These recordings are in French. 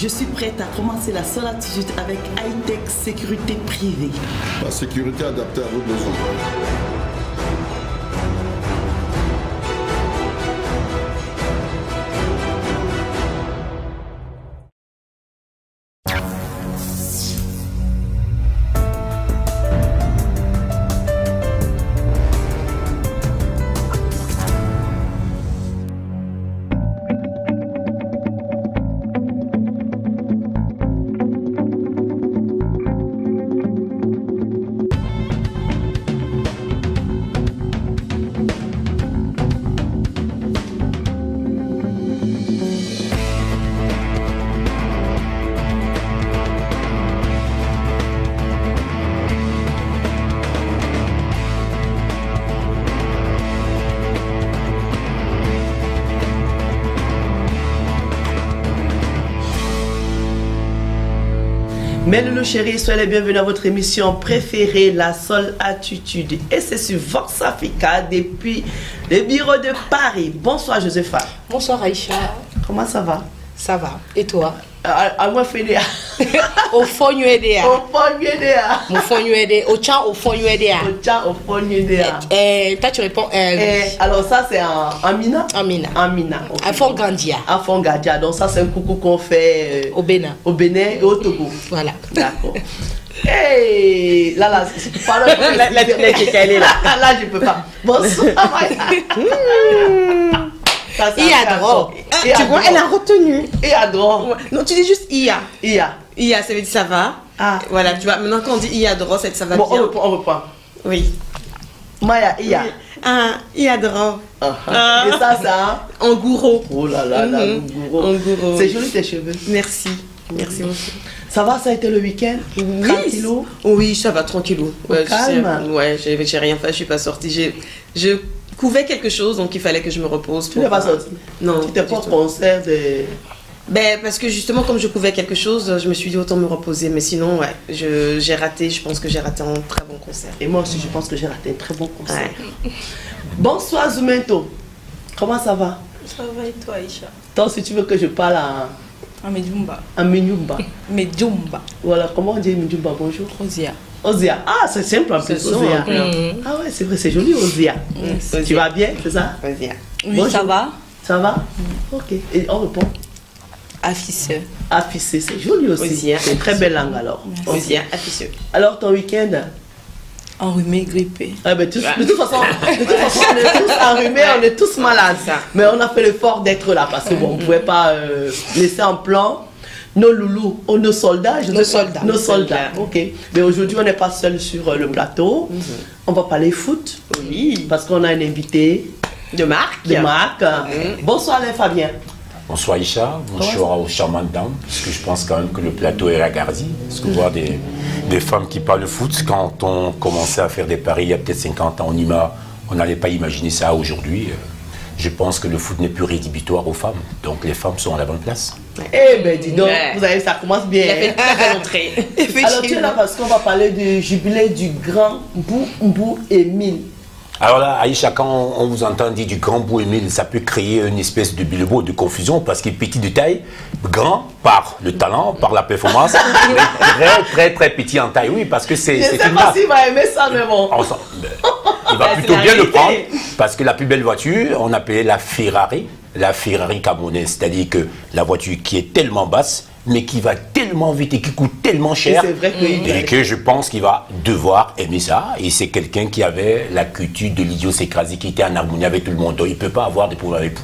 Je suis prête à commencer la seule attitude avec high-tech sécurité privée. La sécurité adaptée à vos besoins. Mello chérie, soyez les bienvenus à votre émission préférée, La Seule Attitude. Et c'est sur Vox Africa depuis le bureau de Paris. Bonsoir Josepha. Bonsoir Aïcha. Comment ça va? Ça va. Et toi? À moi, Fédéa. Au fond, nous aider. Au fond, nous aider. Au fond, nous aider. Au chat, au fond, nous aider. Au chat, au fond, nous aider. Toi, tu réponds. Alors, ça, c'est en Mina? En Mina. En Mina. Okay. À Fond Gandia. À Fond Gandia. Donc, ça, c'est un coucou qu'on fait au Bénin. Au Bénin et au Togo. Voilà. D'accord. Hey, là, si tu parles de la elle est là. Là, je peux pas. Bonsoir, Iadro. Tu vois, elle a retenu. Iadro. Non, tu dis juste Ia. Ia. Ia, ça veut dire ça va. Ah. Voilà, tu vois, maintenant quand on dit Iadro, ça va bon, bien. On reprend. Oui. Maya, Ia. Ah, Iadro. Et ça, Angouro. Oh là là, Angouro. C'est joli tes cheveux. Merci. Merci beaucoup. Ça va, ça a été le week-end? Oui. Tranquillou? Oui, ça va, tranquillou. Ouais, calme. Ouais, j'ai rien fait, je suis pas sortie. Je couvais quelque chose, donc il fallait que je me repose. Tu n'es pas sortie? Non. Tu t'es pas concert de... Ben, parce que justement, comme je couvais quelque chose, je me suis dit autant me reposer. Mais sinon, ouais, j'ai raté, je pense que j'ai raté un très bon concert. Et moi aussi, je pense que j'ai raté un très bon concert. Ouais. Bonsoir Zoumento. Comment ça va? Ça va et toi, Aïcha? Toi, si tu veux que je parle à Medjumba. À Medjumba. Medjumba. Voilà, comment on dit Medjumba? Bonjour. Ozia. Ozia. Ah, c'est simple en plus. Ozia. Ah ouais, c'est vrai, c'est joli, Ozia. Tu vas bien, c'est ça? Ozia. Oui, bonjour. Ça va. Ça va? Ok. Et on répond? Affiché. Affiché, c'est joli aussi. C'est une très belle langue alors. Ozia, affiché. Alors, ton week-end? Enrhumé, grippé. Ah ben, de toute façon, on est tous enrhumés, on est tous malades. Mais on a fait l'effort d'être là parce que bon, on ne pouvait pas laisser en plan nos loulous, nos soldats. Nos soldats, ok. Mais aujourd'hui, on n'est pas seul sur le plateau. On va parler foot. Oui. Parce qu'on a un invité de marque. Bonsoir, Alain Fabien. Bonsoir Isha, bonsoir aux charmantes dames, parce que je pense quand même que le plateau est regardé. Parce que voir des femmes qui parlent de foot, quand on commençait à faire des paris il y a peut-être 50 ans en IMA, on n'allait pas imaginer ça aujourd'hui. Je pense que le foot n'est plus rédhibitoire aux femmes, donc les femmes sont à la bonne place. Eh ben dis donc, vous avez, ça commence bien. Il a fait une très belle entrée. Alors tu es là parce qu'on va parler du jubilé du grand Mbou Émile. Alors là, Aïcha, quand on vous entend dire du grand Mbou Émile, ça peut créer une espèce de bilbo, de confusion, parce qu'il est petit de taille, grand par le talent, par la performance, mais très petit en taille, oui, parce que c'est une... Je sais pas s'il va aimer ça, mais bon. Il va plutôt bien le prendre, parce que la plus belle voiture, on appelait la Ferrari camerounaise, c'est-à-dire que la voiture qui est tellement basse, mais qui va tellement vite et qui coûte tellement cher, et que je pense qu'il va devoir aimer ça. Et c'est quelqu'un qui avait la culture de l'idiosyncrasie, qui était en harmonie avec tout le monde. Donc il ne peut pas avoir des problèmes avec vous.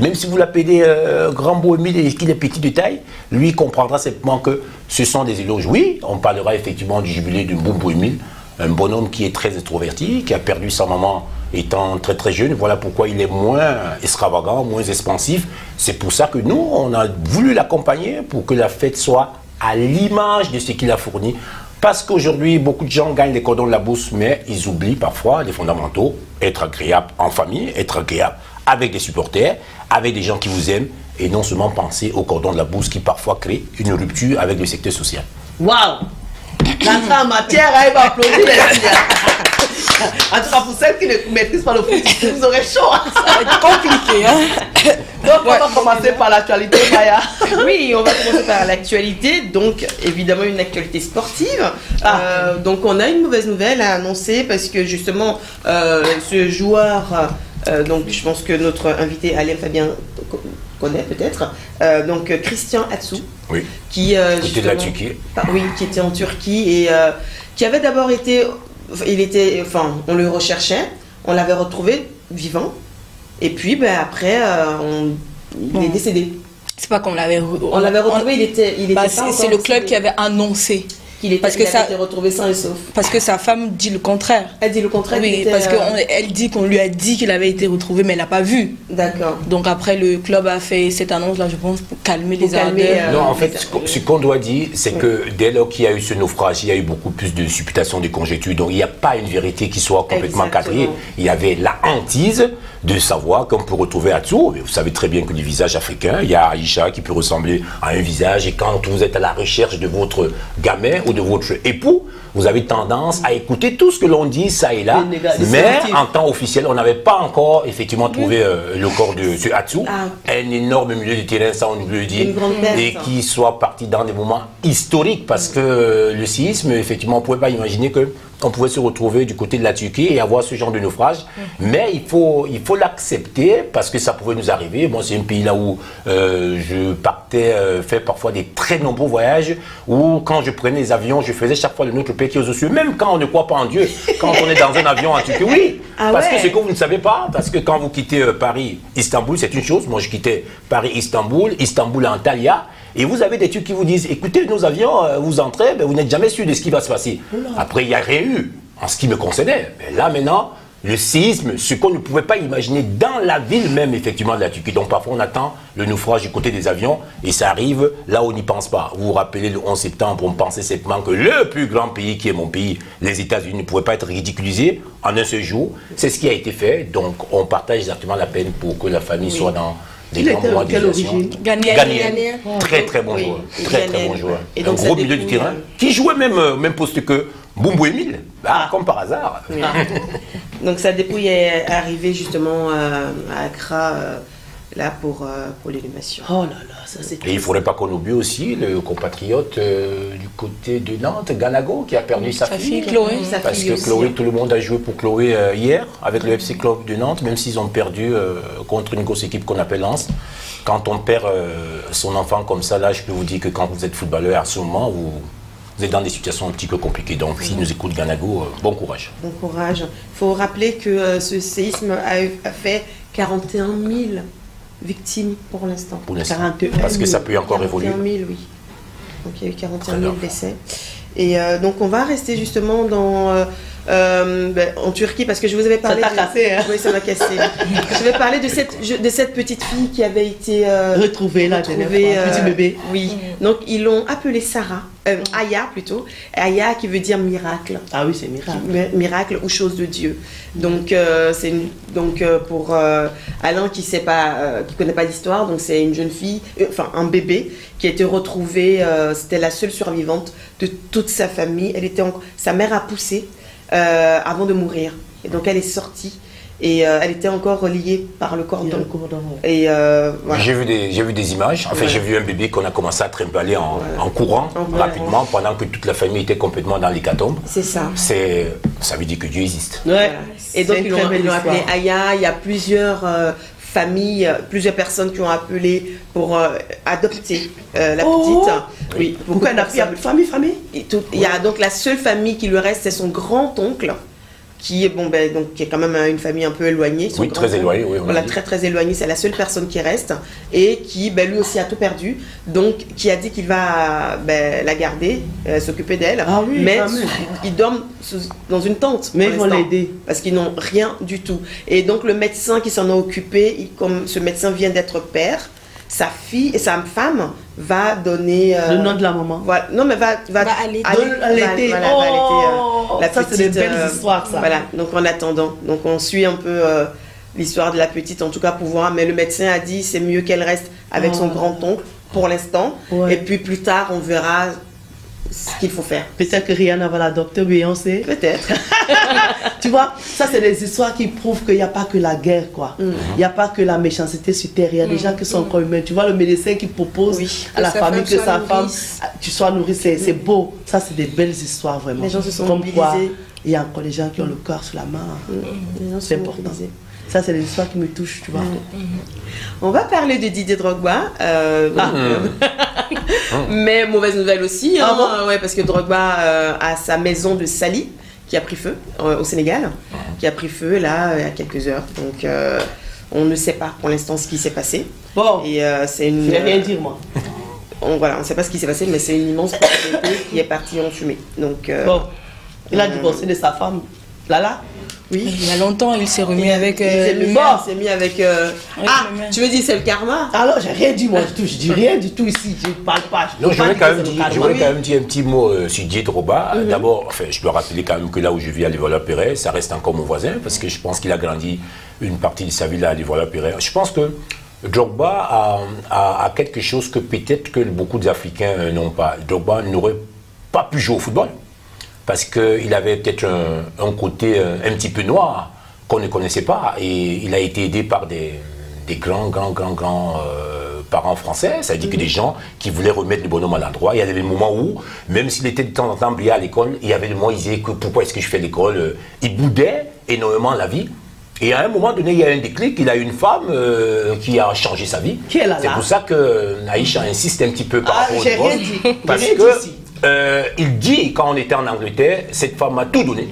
Même si vous l'appelez grand Mbou Émile et qu'il est petit de taille, lui comprendra simplement que ce sont des éloges. Oui, on parlera effectivement du jubilé de Mbou Émile, un bonhomme qui est très extroverti, qui a perdu sa maman étant très jeune. Voilà pourquoi il est moins extravagant, moins expansif. C'est pour ça que nous, on a voulu l'accompagner pour que la fête soit à l'image de ce qu'il a fourni. Parce qu'aujourd'hui, beaucoup de gens gagnent les cordons de la bourse, mais ils oublient parfois les fondamentaux. Être agréable en famille, être agréable avec des supporters, avec des gens qui vous aiment, et non seulement penser au cordon de la bourse qui parfois crée une rupture avec le secteur social. Waouh! L'entrée en matière, elle va applaudir les filles. En tout cas, pour celles qui ne maîtrisent pas le foot, vous aurez chaud. Ça va être compliqué. Hein. Donc, on va commencer par l'actualité, Maya. Oui, on va commencer par l'actualité. Donc, évidemment, une actualité sportive. Donc, on a une mauvaise nouvelle à annoncer parce que justement, ce joueur, donc je pense que notre invité Alain Fabien connaît peut-être, donc Christian Atsu, Oui. qui C'était de la Turquie. oui, qui était en Turquie et qui avait d'abord été, on le recherchait, on l'avait retrouvé vivant, et puis après, il est décédé. C'est pas qu'on l'avait On l'avait retrouvé, il était pas c'est encore le club décédé. qui avait annoncé. Parce que ça a été retrouvé sain et sauf. Parce que sa femme dit le contraire. Elle dit le contraire. Oui, parce qu'elle dit qu'on lui a dit qu'il avait été retrouvé, mais elle l'a pas vu. D'accord. Donc après, le club a fait cette annonce-là, je pense, pour calmer les ardeurs. Non, en fait, ce qu'on doit dire, c'est que dès lors qu'il y a eu ce naufrage, il y a eu beaucoup plus de supputations, de conjectures. Donc il n'y a pas une vérité qui soit complètement cadrée. Il y avait la hantise de savoir qu'on peut retrouver Atsu. Vous savez très bien que les visages africains, il y a Aïcha qui peut ressembler à un visage. Et quand vous êtes à la recherche de votre gamin ou de votre époux, vous avez tendance à écouter tout ce que l'on dit, ça et là. Mais en temps officiel, on n'avait pas encore effectivement trouvé le corps de ce Atsu. Un énorme milieu de terrain, ça on le dit. Et qui soit parti dans des moments historiques parce que le séisme, effectivement, on ne pouvait pas imaginer qu'on pouvait se retrouver du côté de la Turquie et avoir ce genre de naufrage. Mais il faut l'accepter parce que ça pouvait nous arriver. Moi, c'est un pays là où je partais faire parfois des très nombreux voyages où quand je prenais les avions, je faisais chaque fois le notre pays qui est aux cieux, même quand on ne croit pas en Dieu. Quand on est dans un avion en Turquie, oui. Parce que ce que vous ne savez pas, parce que quand vous quittez Paris, Istanbul, c'est une chose. Moi, je quittais Paris, Istanbul, Antalya. Et vous avez des Turcs qui vous disent, écoutez, nos avions, vous entrez, vous n'êtes jamais sûr de ce qui va se passer. Après, il n'y a rien eu en ce qui me concernait. Mais là, maintenant, le séisme, ce qu'on ne pouvait pas imaginer dans la ville même, effectivement, de la Turquie. Donc, parfois, on attend le naufrage du côté des avions et ça arrive là où on n'y pense pas. Vous vous rappelez, le 11 septembre, on pensait simplement que le plus grand pays, qui est mon pays, les États-Unis, ne pouvait pas être ridiculisé en un seul jour. C'est ce qui a été fait. Donc, on partage exactement la peine pour que la famille soit dans des grands moments d'excitation. Ghanéen. Très, très bon joueur. Très, très bon joueur. Un gros milieu du terrain qui jouait même poste que Boumbo Emile, comme par hasard. Oui. Donc sa dépouille est arrivée justement à Accra là pour l'inhumation. Oh là là, ça c'est. Et il ne faudrait pas qu'on oublie aussi le compatriote du côté de Nantes, Ganago, qui a perdu sa fille. Chloé. Parce que Chloé, tout le monde a joué pour Chloé hier avec le FC Club de Nantes, même s'ils ont perdu contre une grosse équipe qu'on appelle Lens. Quand on perd son enfant comme ça, là, je peux vous dire que quand vous êtes footballeur à ce moment, vous êtes dans des situations un petit peu compliquées. Donc, s'ils nous écoutent, Ganago, bon courage. Bon courage. Il faut rappeler que ce séisme a fait 41 000 victimes pour l'instant. Pour l'instant. Parce que ça peut encore évoluer. 41 000, oui. Donc, il y a eu 41 000 décès. Et donc, on va rester justement en Turquie parce que je vous avais parlé. Ça t'a cassé, hein? Oui, ça m'a cassé. Je vais parler de cette petite fille qui avait été retrouvée là, petit bébé. Oui. Donc, ils l'ont appelée Sarah. Aya plutôt. Aya qui veut dire miracle. Ah oui, c'est miracle. Miracle ou chose de Dieu. Donc, pour Alain qui connaît pas l'histoire, donc c'est une jeune fille, un bébé qui a été retrouvé. C'était la seule survivante de toute sa famille. Sa mère a poussé avant de mourir. Et donc, elle est sortie. Et elle était encore reliée par le cordon. Et voilà. J'ai vu des images. Enfin, j'ai vu un bébé qu'on a commencé à trimballer en courant rapidement pendant que toute la famille était complètement dans l'hécatombe. C'est ça. Ça veut dire que Dieu existe. Ouais. Voilà. Et donc ils l'ont appelé Aya. Il y a plusieurs familles, plusieurs personnes qui ont appelé pour adopter la petite. Oui. Pourquoi elle a pris famille? Il y a donc la seule famille qui lui reste, c'est son grand-oncle. Qui est qui est quand même une famille un peu éloignée. Oui, très éloignée. Oui, voilà, très éloignée. C'est la seule personne qui reste et qui, lui aussi, a tout perdu. Donc, qui a dit qu'il va la garder, s'occuper d'elle. Ah oui, mais ils dorment dans une tente. Mais ils vont l'aider parce qu'ils n'ont rien du tout. Et donc, le médecin qui s'en a occupé, comme ce médecin vient d'être père, sa fille et sa femme va donner le nom de la maman. Voilà. Non, mais va allaiter. La ça, petite, c'est des belles histoires, ça. Voilà. Donc en attendant, on suit un peu l'histoire de la petite, en tout cas pour voir. Mais le médecin a dit c'est mieux qu'elle reste avec son grand-oncle pour l'instant. Ouais. Et puis plus tard, on verra ce qu'il faut faire. Peut-être que Rihanna va l'adopter, Beyoncé. Peut-être. Tu vois, ça c'est des histoires qui prouvent qu'il n'y a pas que la guerre, quoi. Il n'y a pas que la méchanceté sur terre. Il y a des gens qui sont encore humains. Tu vois, le médecin qui propose à la famille que sa femme, tu sois nourrie, c'est beau. Ça, c'est des belles histoires, vraiment. Les gens se sont comme mobilisés. quoi, il y a encore des gens qui ont le cœur sur la main. C'est important. Mobilisés. Ça, c'est des histoires qui me touchent, tu vois. On va parler de Didier Drogba. Mais mauvaise nouvelle aussi. Hein, ouais, parce que Drogba a sa maison de Sali qui a pris feu au Sénégal. Qui a pris feu, là, il y a quelques heures. Donc, on ne sait pas pour l'instant ce qui s'est passé. Bon, et c'est une... je vais rien dire, moi. Voilà, on ne sait pas ce qui s'est passé, mais c'est une immense propriété qui est partie en fumée. Donc, bon, il a divorcé de sa femme. Lala. Oui. Il y a longtemps, il s'est remis avec il s'est mis avec... tu veux dire c'est le karma? Alors, j'ai rien dit, moi, je dis rien du tout ici, je ne parle pas. Non, je voulais quand même dire un petit mot sur Didier Drogba. D'abord, enfin, je dois rappeler quand même que là où je vis à Levallois-Perret, ça reste encore mon voisin, parce que je pense qu'il a grandi une partie de sa vie là à Levallois-Perret. Je pense que Drogba a quelque chose que peut-être que beaucoup d'Africains n'ont pas. Drogba n'aurait pas pu jouer au football. Parce qu'il avait peut-être un côté un petit peu noir qu'on ne connaissait pas. Et il a été aidé par des grands parents français. Ça veut dire que des gens qui voulaient remettre le bonhomme à l'endroit. Il y avait des moments où, même s'il était de temps en temps brillé à l'école, il y avait des moments où il disait que pourquoi est-ce que je fais l'école. Il boudait énormément la vie. Et à un moment donné, il y a un déclic, il a une femme qui a changé sa vie. C'est pour ça que Aïcha insiste un petit peu par rapport au divorce. Parce que il dit, quand on était en Angleterre, cette femme m'a tout donné.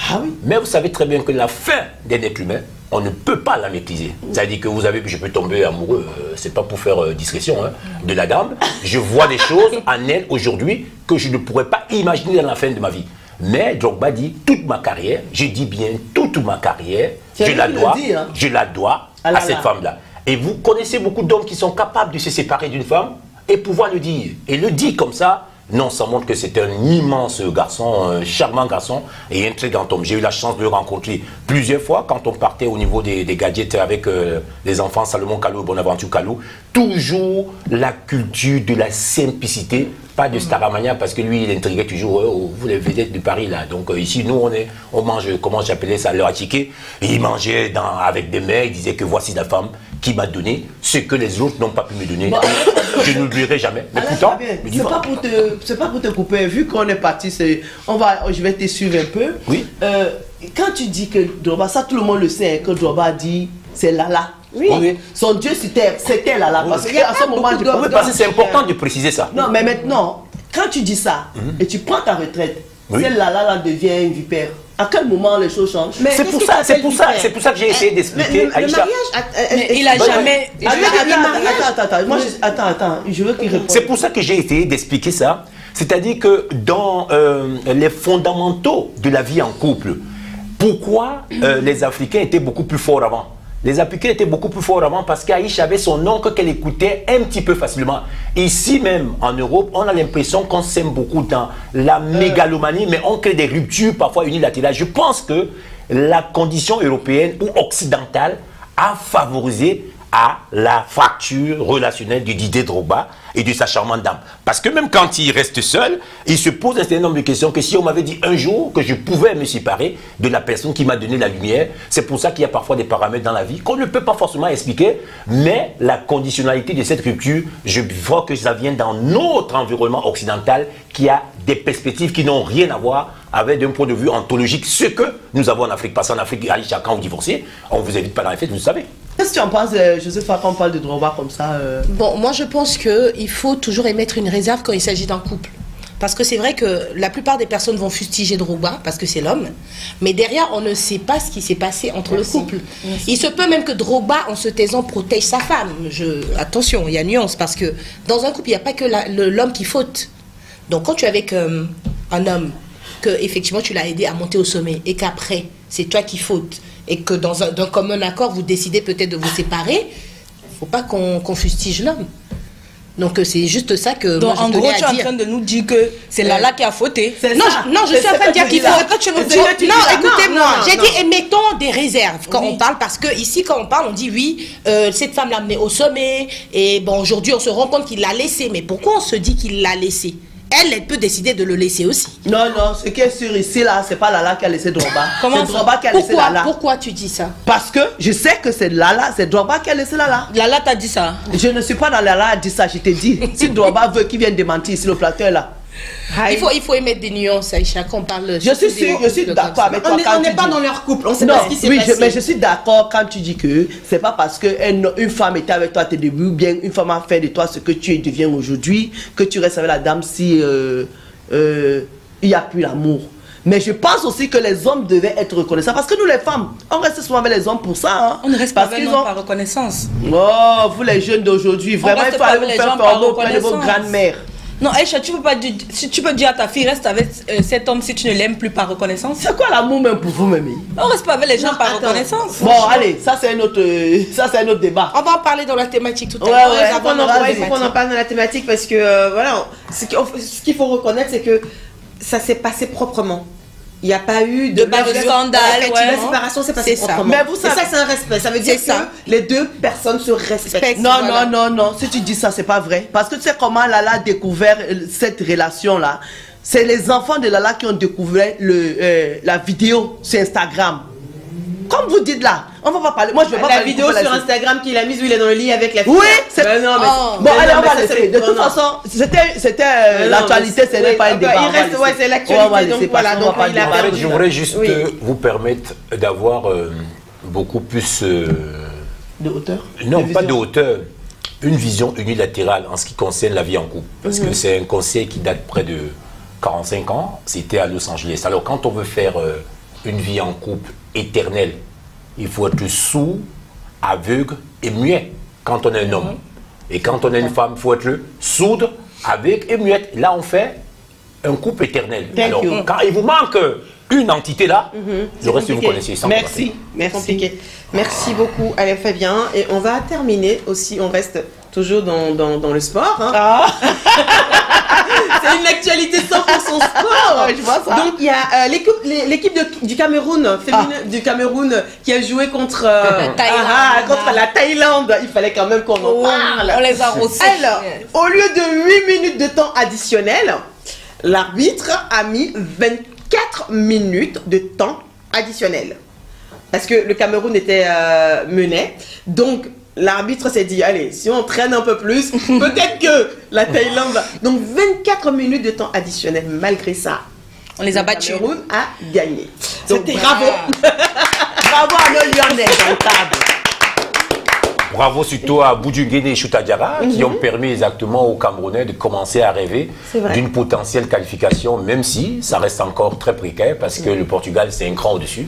Ah oui. Mais vous savez très bien que la fin d'un être humain, on ne peut pas la maîtriser. C'est-à-dire que vous avez, je peux tomber amoureux, c'est pas pour faire discrétion, hein, de la dame. Je vois des choses en elle aujourd'hui que je ne pourrais pas imaginer dans la fin de ma vie. Mais Drogba dit, toute ma carrière, je dis bien toute ma carrière, je la dois à cette femme-là. Et vous connaissez beaucoup d'hommes qui sont capables de se séparer d'une femme et pouvoir le dire. Et le dire comme ça, non, ça montre que c'est un immense garçon, un charmant garçon et un très grand homme. J'ai eu la chance de le rencontrer plusieurs fois quand on partait au niveau des gadgets avec les enfants Salomon Kalou et Bonaventure Kalou. Toujours la culture de la simplicité, pas de staramania parce que lui il intriguait toujours vous les vedettes de Paris là. Donc ici nous on mange, comment j'appelais ça, le hachike. Il mangeait avec des mères, il disait que voici la femme qui m'a donné ce que les autres n'ont pas pu me donner. Bon, je n'oublierai jamais. Mais pourtant, c'est pas pour te couper. Vu qu'on est parti, je vais te suivre un peu. Oui. Quand tu dis que Drogba, ça tout le monde le sait, hein, que Drogba dit c'est Lala. Oui. Oui. Son Dieu c'était Lala. Oui. Parce qu'à ce moment, parce que c'est important de préciser ça. Non, mais maintenant, quand tu dis ça et tu prends ta retraite, c'est Lala devient une vipère. À quel moment les choses changent? C'est pour ça que j'ai essayé d'expliquer. Le mariage, il a jamais. Attends, je veux qu'il réponde. C'est pour ça que j'ai essayé d'expliquer ça. C'est-à-dire que dans les fondamentaux de la vie en couple, pourquoi les Africains étaient beaucoup plus forts avant? Les Africains étaient beaucoup plus forts avant parce qu'Aïcha avait son oncle qu'elle écoutait un petit peu facilement. Ici même, en Europe, on a l'impression qu'on s'aime beaucoup dans la mégalomanie, mais on crée des ruptures parfois unilatérales. Je pense que la condition européenne ou occidentale a favorisé à la fracture relationnelle de Didier Drogba et de sa charmante dame. Parce que même quand il reste seul, il se pose un certain nombre de questions que si on m'avait dit un jour que je pouvais me séparer de la personne qui m'a donné la lumière, c'est pour ça qu'il y a parfois des paramètres dans la vie qu'on ne peut pas forcément expliquer, mais la conditionnalité de cette rupture, je vois que ça vient dans notre environnement occidental qui a des perspectives qui n'ont rien à voir avec d'un point de vue ontologique ce que nous avons en Afrique. Parce qu'en Afrique, quand vous divorcez, on ne vous invite pas dans les fêtes, vous le savez. Qu'est-ce que tu en penses, Josepha, quand on parle de Drogba comme ça Bon, moi je pense qu'il faut toujours émettre une réserve quand il s'agit d'un couple. Parce que c'est vrai que la plupart des personnes vont fustiger Drogba parce que c'est l'homme. Mais derrière, on ne sait pas ce qui s'est passé entre le couple. Il se peut même que Drogba, en se taisant, protège sa femme. Attention, il y a nuance. Parce que dans un couple, il n'y a pas que l'homme qui faute. Donc quand tu es avec un homme, que effectivement tu l'as aidé à monter au sommet et qu'après, c'est toi qui fautes, et que d'un commun accord, vous décidez peut-être de vous séparer, il ne faut pas qu'on fustige l'homme. Donc c'est juste ça que donc, moi, en gros, tu es en train de nous dire que c'est Lala qui a fauté. Non, je suis en train de dire qu'il faut... Non, écoutez-moi, j'ai dit émettons des réserves quand on parle, parce que ici, quand on parle, on dit oui, cette femme l'a amené au sommet, et bon, aujourd'hui, on se rend compte qu'il l'a laissé. Mais pourquoi on se dit qu'il l'a laissé? elle peut décider de le laisser aussi. Non, non, ce qui est sûr ici, là, c'est pas Lala qui a laissé Drogba. Comment c'est Drogba qui a laissé Lala. Pourquoi tu dis ça? Parce que je sais que c'est Lala, c'est Drogba qui a laissé Lala. Lala t'a dit ça. Je ne suis pas dans Lala à dire ça, je t'ai dit. Si Drogba veut qu'il vienne démentir ici, le plateau est là. Il faut émettre des nuances, Aïcha, qu'on parle. Je suis sûr, je suis d'accord avec toi. On n'est pas dans leur couple, on sait non, pas ce qui s'est oui, passé. mais je suis d'accord quand tu dis que c'est pas parce que une femme était avec toi à tes débuts, ou bien une femme a fait de toi ce que tu deviens aujourd'hui, que tu restes avec la dame si il n'y a plus l'amour. Mais je pense aussi que les hommes devaient être reconnaissants. Parce que nous, les femmes, on reste souvent avec les hommes pour ça. Hein. On ne reste pas avec les hommes par reconnaissance. Oh, vous les jeunes d'aujourd'hui, vraiment, il faut aller vous faire pardon auprès de vos grandes-mères. Non, Aïcha, tu peux dire à ta fille, reste avec cet homme si tu ne l'aimes plus par reconnaissance. C'est quoi l'amour même pour vous, même? On reste pas avec les gens par reconnaissance. Bon, allez, ça c'est un autre débat. On va en parler dans la thématique tout à l'heure. Il faut qu'on en parle dans la thématique parce que, voilà, ce qu'il faut reconnaître, c'est que ça s'est passé proprement. Il n'y a pas eu de scandale. La séparation s'est passée proprement. Mais vous savez, et ça, c'est un respect. Ça veut dire que les deux personnes se respectent. Non, voilà. non. Si tu dis ça, c'est pas vrai. Parce que tu sais comment Lala a découvert cette relation-là. C'est les enfants de Lala qui ont découvert la vidéo sur Instagram. Comme vous dites là, on va pas parler. Moi, je vais pas la vidéo sur Instagram qu'il a mise où il est dans le lit avec la fille. Oui, c'est non, mais bon, allez, on va laisser. De toute façon, c'était l'actualité, ce n'est pas un débat. Il reste, ouais, c'est l'actualité. Donc voilà, donc il a perdu. Je voudrais juste vous permettre d'avoir beaucoup plus de hauteur. Non, pas de hauteur. Une vision unilatérale en ce qui concerne la vie en couple. Parce que c'est un conseil qui date près de 45 ans. C'était à Los Angeles. Alors, quand on veut faire une vie en couple éternelle, il faut être sourd, aveugle et muet quand on est un homme. Et quand on est une femme, il faut être sourde, aveugle et muette. Là, on fait un couple éternel. Alors, quand il vous manque une entité là, le reste, vous connaissez. Merci. Compliqué. Merci beaucoup, Alain Fabien. Et on va terminer aussi, on reste toujours dans le sport. Hein. C'est une actualité 100% sport. Je vois ça. Donc il y a l'équipe du Cameroun, féminine du Cameroun, qui a joué contre la Thaïlande. Il fallait quand même qu'on en parle. On les a rossés. Alors, au lieu de 8 minutes de temps additionnel, l'arbitre a mis 24 minutes de temps additionnel. Parce que le Cameroun était mené. Donc, l'arbitre s'est dit, allez, si on traîne un peu plus, peut-être que la Thaïlande va... Donc, 24 minutes de temps additionnel. Malgré ça, on les a battus. Le Cameroun a gagné. Donc, bravo. Bravo à nos Lyonnais dans le table. Bravo surtout à Boudjunguene et Choutadiara qui ont permis exactement aux Camerounais de commencer à rêver d'une potentielle qualification, même si ça reste encore très précaire parce que le Portugal c'est un cran au-dessus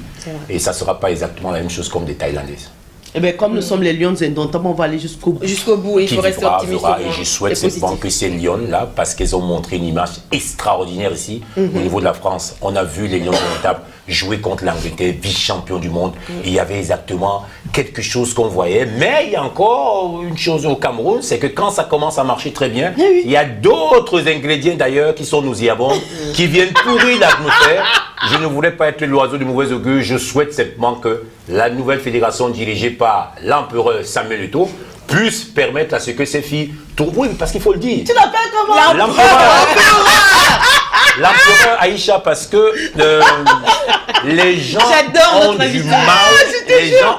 et ça ne sera pas exactement la même chose comme des Thaïlandaises. Eh bien, comme nous sommes les Lions indomptables, on va aller jusqu'au bout. Jusqu'au bout, il faut rester optimiste. Et je souhaite simplement que ces Lions-là, parce qu'elles ont montré une image extraordinaire ici, au niveau de la France. On a vu les Lions indomptables jouer contre l'Angleterre, vice-champion du monde. Et il y avait exactement quelque chose qu'on voyait. Mais il y a encore une chose au Cameroun, c'est que quand ça commence à marcher très bien, il y a d'autres ingrédients d'ailleurs qui sont nauséabonds, qui viennent pourrir l'atmosphère. Je ne voulais pas être l'oiseau du mauvais augure. Je souhaite simplement que la nouvelle fédération dirigée par l'empereur Samuel Eto'o puisse permettre à ce que ces filles trouvent... Oui, parce qu'il faut le dire. Tu l'appelles comment? L'empereur Aïcha, parce que les gens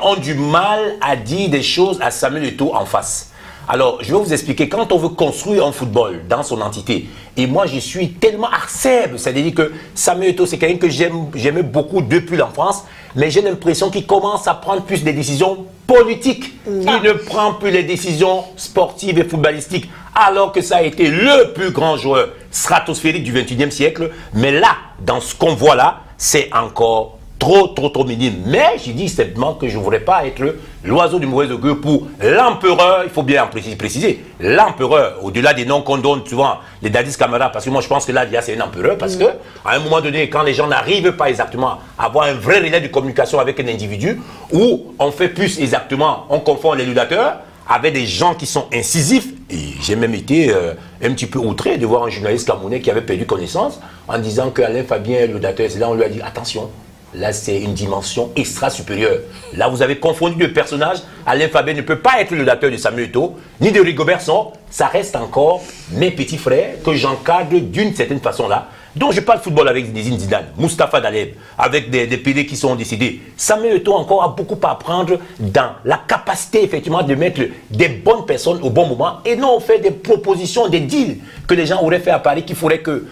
ont du mal à dire des choses à Samuel Eto'o en face. Alors, je vais vous expliquer, quand on veut construire un football dans son entité, et moi je suis tellement accepte, c'est-à-dire que Samuel Eto'o c'est quelqu'un que j'aimais beaucoup depuis l'enfance, mais j'ai l'impression qu'il commence à prendre plus des décisions politiques. Il ne prend plus les décisions sportives et footballistiques, alors que ça a été le plus grand joueur stratosphérique du 21e siècle. Mais là, dans ce qu'on voit là, c'est encore trop minime. Mais j'ai dit simplement que je ne voudrais pas être l'oiseau du mauvais augure pour l'empereur. Il faut bien préciser. L'empereur, au-delà des noms qu'on donne souvent, les Dadis Camara, parce que moi je pense que là, c'est un empereur, parce que à un moment donné, quand les gens n'arrivent pas exactement à avoir un vrai relais de communication avec un individu, où on fait plus exactement, on confond les ludateurs avec des gens qui sont incisifs. Et j'ai même été un petit peu outré de voir un journaliste camerounais qui avait perdu connaissance en disant qu'Alain Fabien est ludateur. C'est là on lui a dit attention. là c'est une dimension extra supérieure. Là vous avez confondu deux personnages. Alain Fabian ne peut pas être le dateur de Samuel Eto'o, ni de Rigobert Song. Ça reste encore mes petits frères que j'encadre d'une certaine façon là. Donc je parle football avec Zinedine Zidane, Moustapha Daleb, avec des PD qui sont décédés. Samuel Eto'o encore a beaucoup à apprendre dans la capacité effectivement de mettre des bonnes personnes au bon moment et non faire des propositions, des deals que les gens auraient fait à Paris, qu'il faudrait que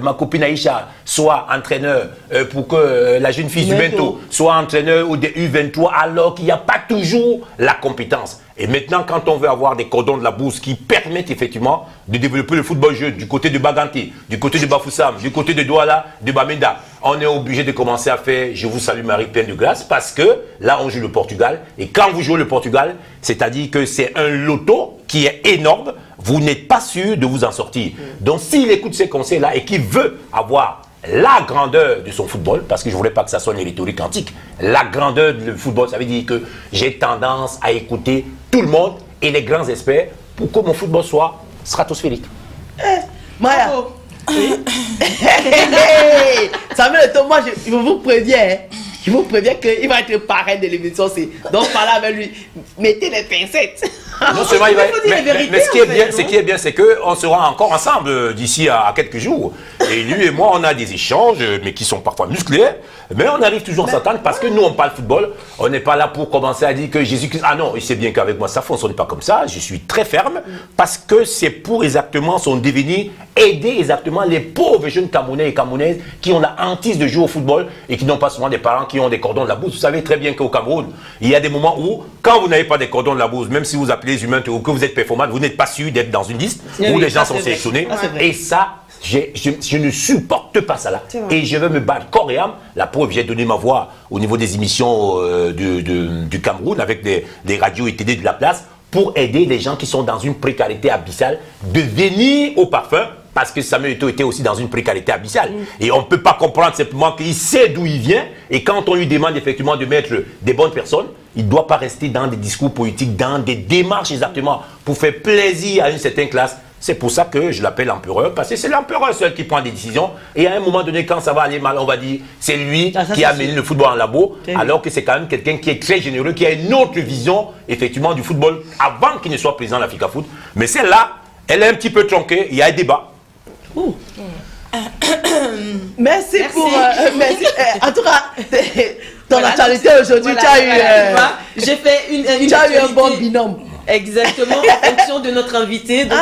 ma copine Aïcha soit entraîneur pour que la jeune fille du Bento soit entraîneur ou des U23 alors qu'il n'y a pas toujours la compétence. Et maintenant, quand on veut avoir des cordons de la bourse qui permettent effectivement de développer le football jeune du côté de Baganté, du côté de Bafoussam, du côté de Douala, de Bamenda, on est obligé de commencer à faire, je vous salue Marie-Pleine de grâce, parce que là, on joue le Portugal. Et quand vous jouez le Portugal, c'est-à-dire que c'est un loto qui est énorme, vous n'êtes pas sûr de vous en sortir. Donc, s'il écoute ces conseils-là et qu'il veut avoir la grandeur de son football, parce que je ne voudrais pas que ça soit une rhétorique antique, la grandeur du football, ça veut dire que j'ai tendance à écouter tout le monde et les grands experts pour que mon football soit stratosphérique. Maya. Samuel Eto'o, moi je vous préviens, je vous préviens qu'il va être parrain de l'émission. Donc parlez avec lui, mettez les pincettes. Non seulement il va mais ce qui est bien, c'est qu'on sera encore ensemble d'ici à quelques jours. Et lui et moi, on a des échanges, mais qui sont parfois musclés. Mais on arrive toujours à s'entendre parce que nous, on parle football. On n'est pas là pour commencer à dire que Jésus-Christ... Ah non, il sait bien qu'avec moi, ça ne fonctionne pas comme ça. Je suis très ferme parce que c'est pour exactement son devenir, aider exactement les pauvres jeunes Camerounais et Camerounaises qui ont la hantise de jouer au football et qui n'ont pas souvent des parents qui ont des cordons de la bourse. Vous savez très bien qu'au Cameroun, il y a des moments où, quand vous n'avez pas des cordons de la bourse, même si vous appelez les humains ou que vous êtes performant, vous n'êtes pas sûr d'être dans une liste où les gens sont sélectionnés. Et ça, je ne supporte pas ça là. Et je veux me battre corps et âme. La preuve, j'ai donné ma voix au niveau des émissions du Cameroun avec des radios et télé de la place pour aider les gens qui sont dans une précarité abyssale de venir au parfum. Parce que Samuel Eto'o était aussi dans une précarité abyssale. Et on ne peut pas comprendre simplement qu'il sait d'où il vient. Et quand on lui demande effectivement de mettre des bonnes personnes, il ne doit pas rester dans des discours politiques, dans des démarches exactement pour faire plaisir à une certaine classe. C'est pour ça que je l'appelle l'empereur, parce que c'est l'empereur seul qui prend des décisions. Et à un moment donné, quand ça va aller mal, on va dire c'est lui qui a mené le football en labo, alors que c'est quand même quelqu'un qui est très généreux, qui a une autre vision effectivement du football avant qu'il ne soit président de l'Africa Foot. Mais celle-là, elle est un petit peu tronquée, il y a un débat. Merci pour... merci. En tout cas, dans l'actualité aujourd'hui, tu as eu... J'ai fait une tu as eu un bon binôme. Exactement, en fonction de notre invité. Donc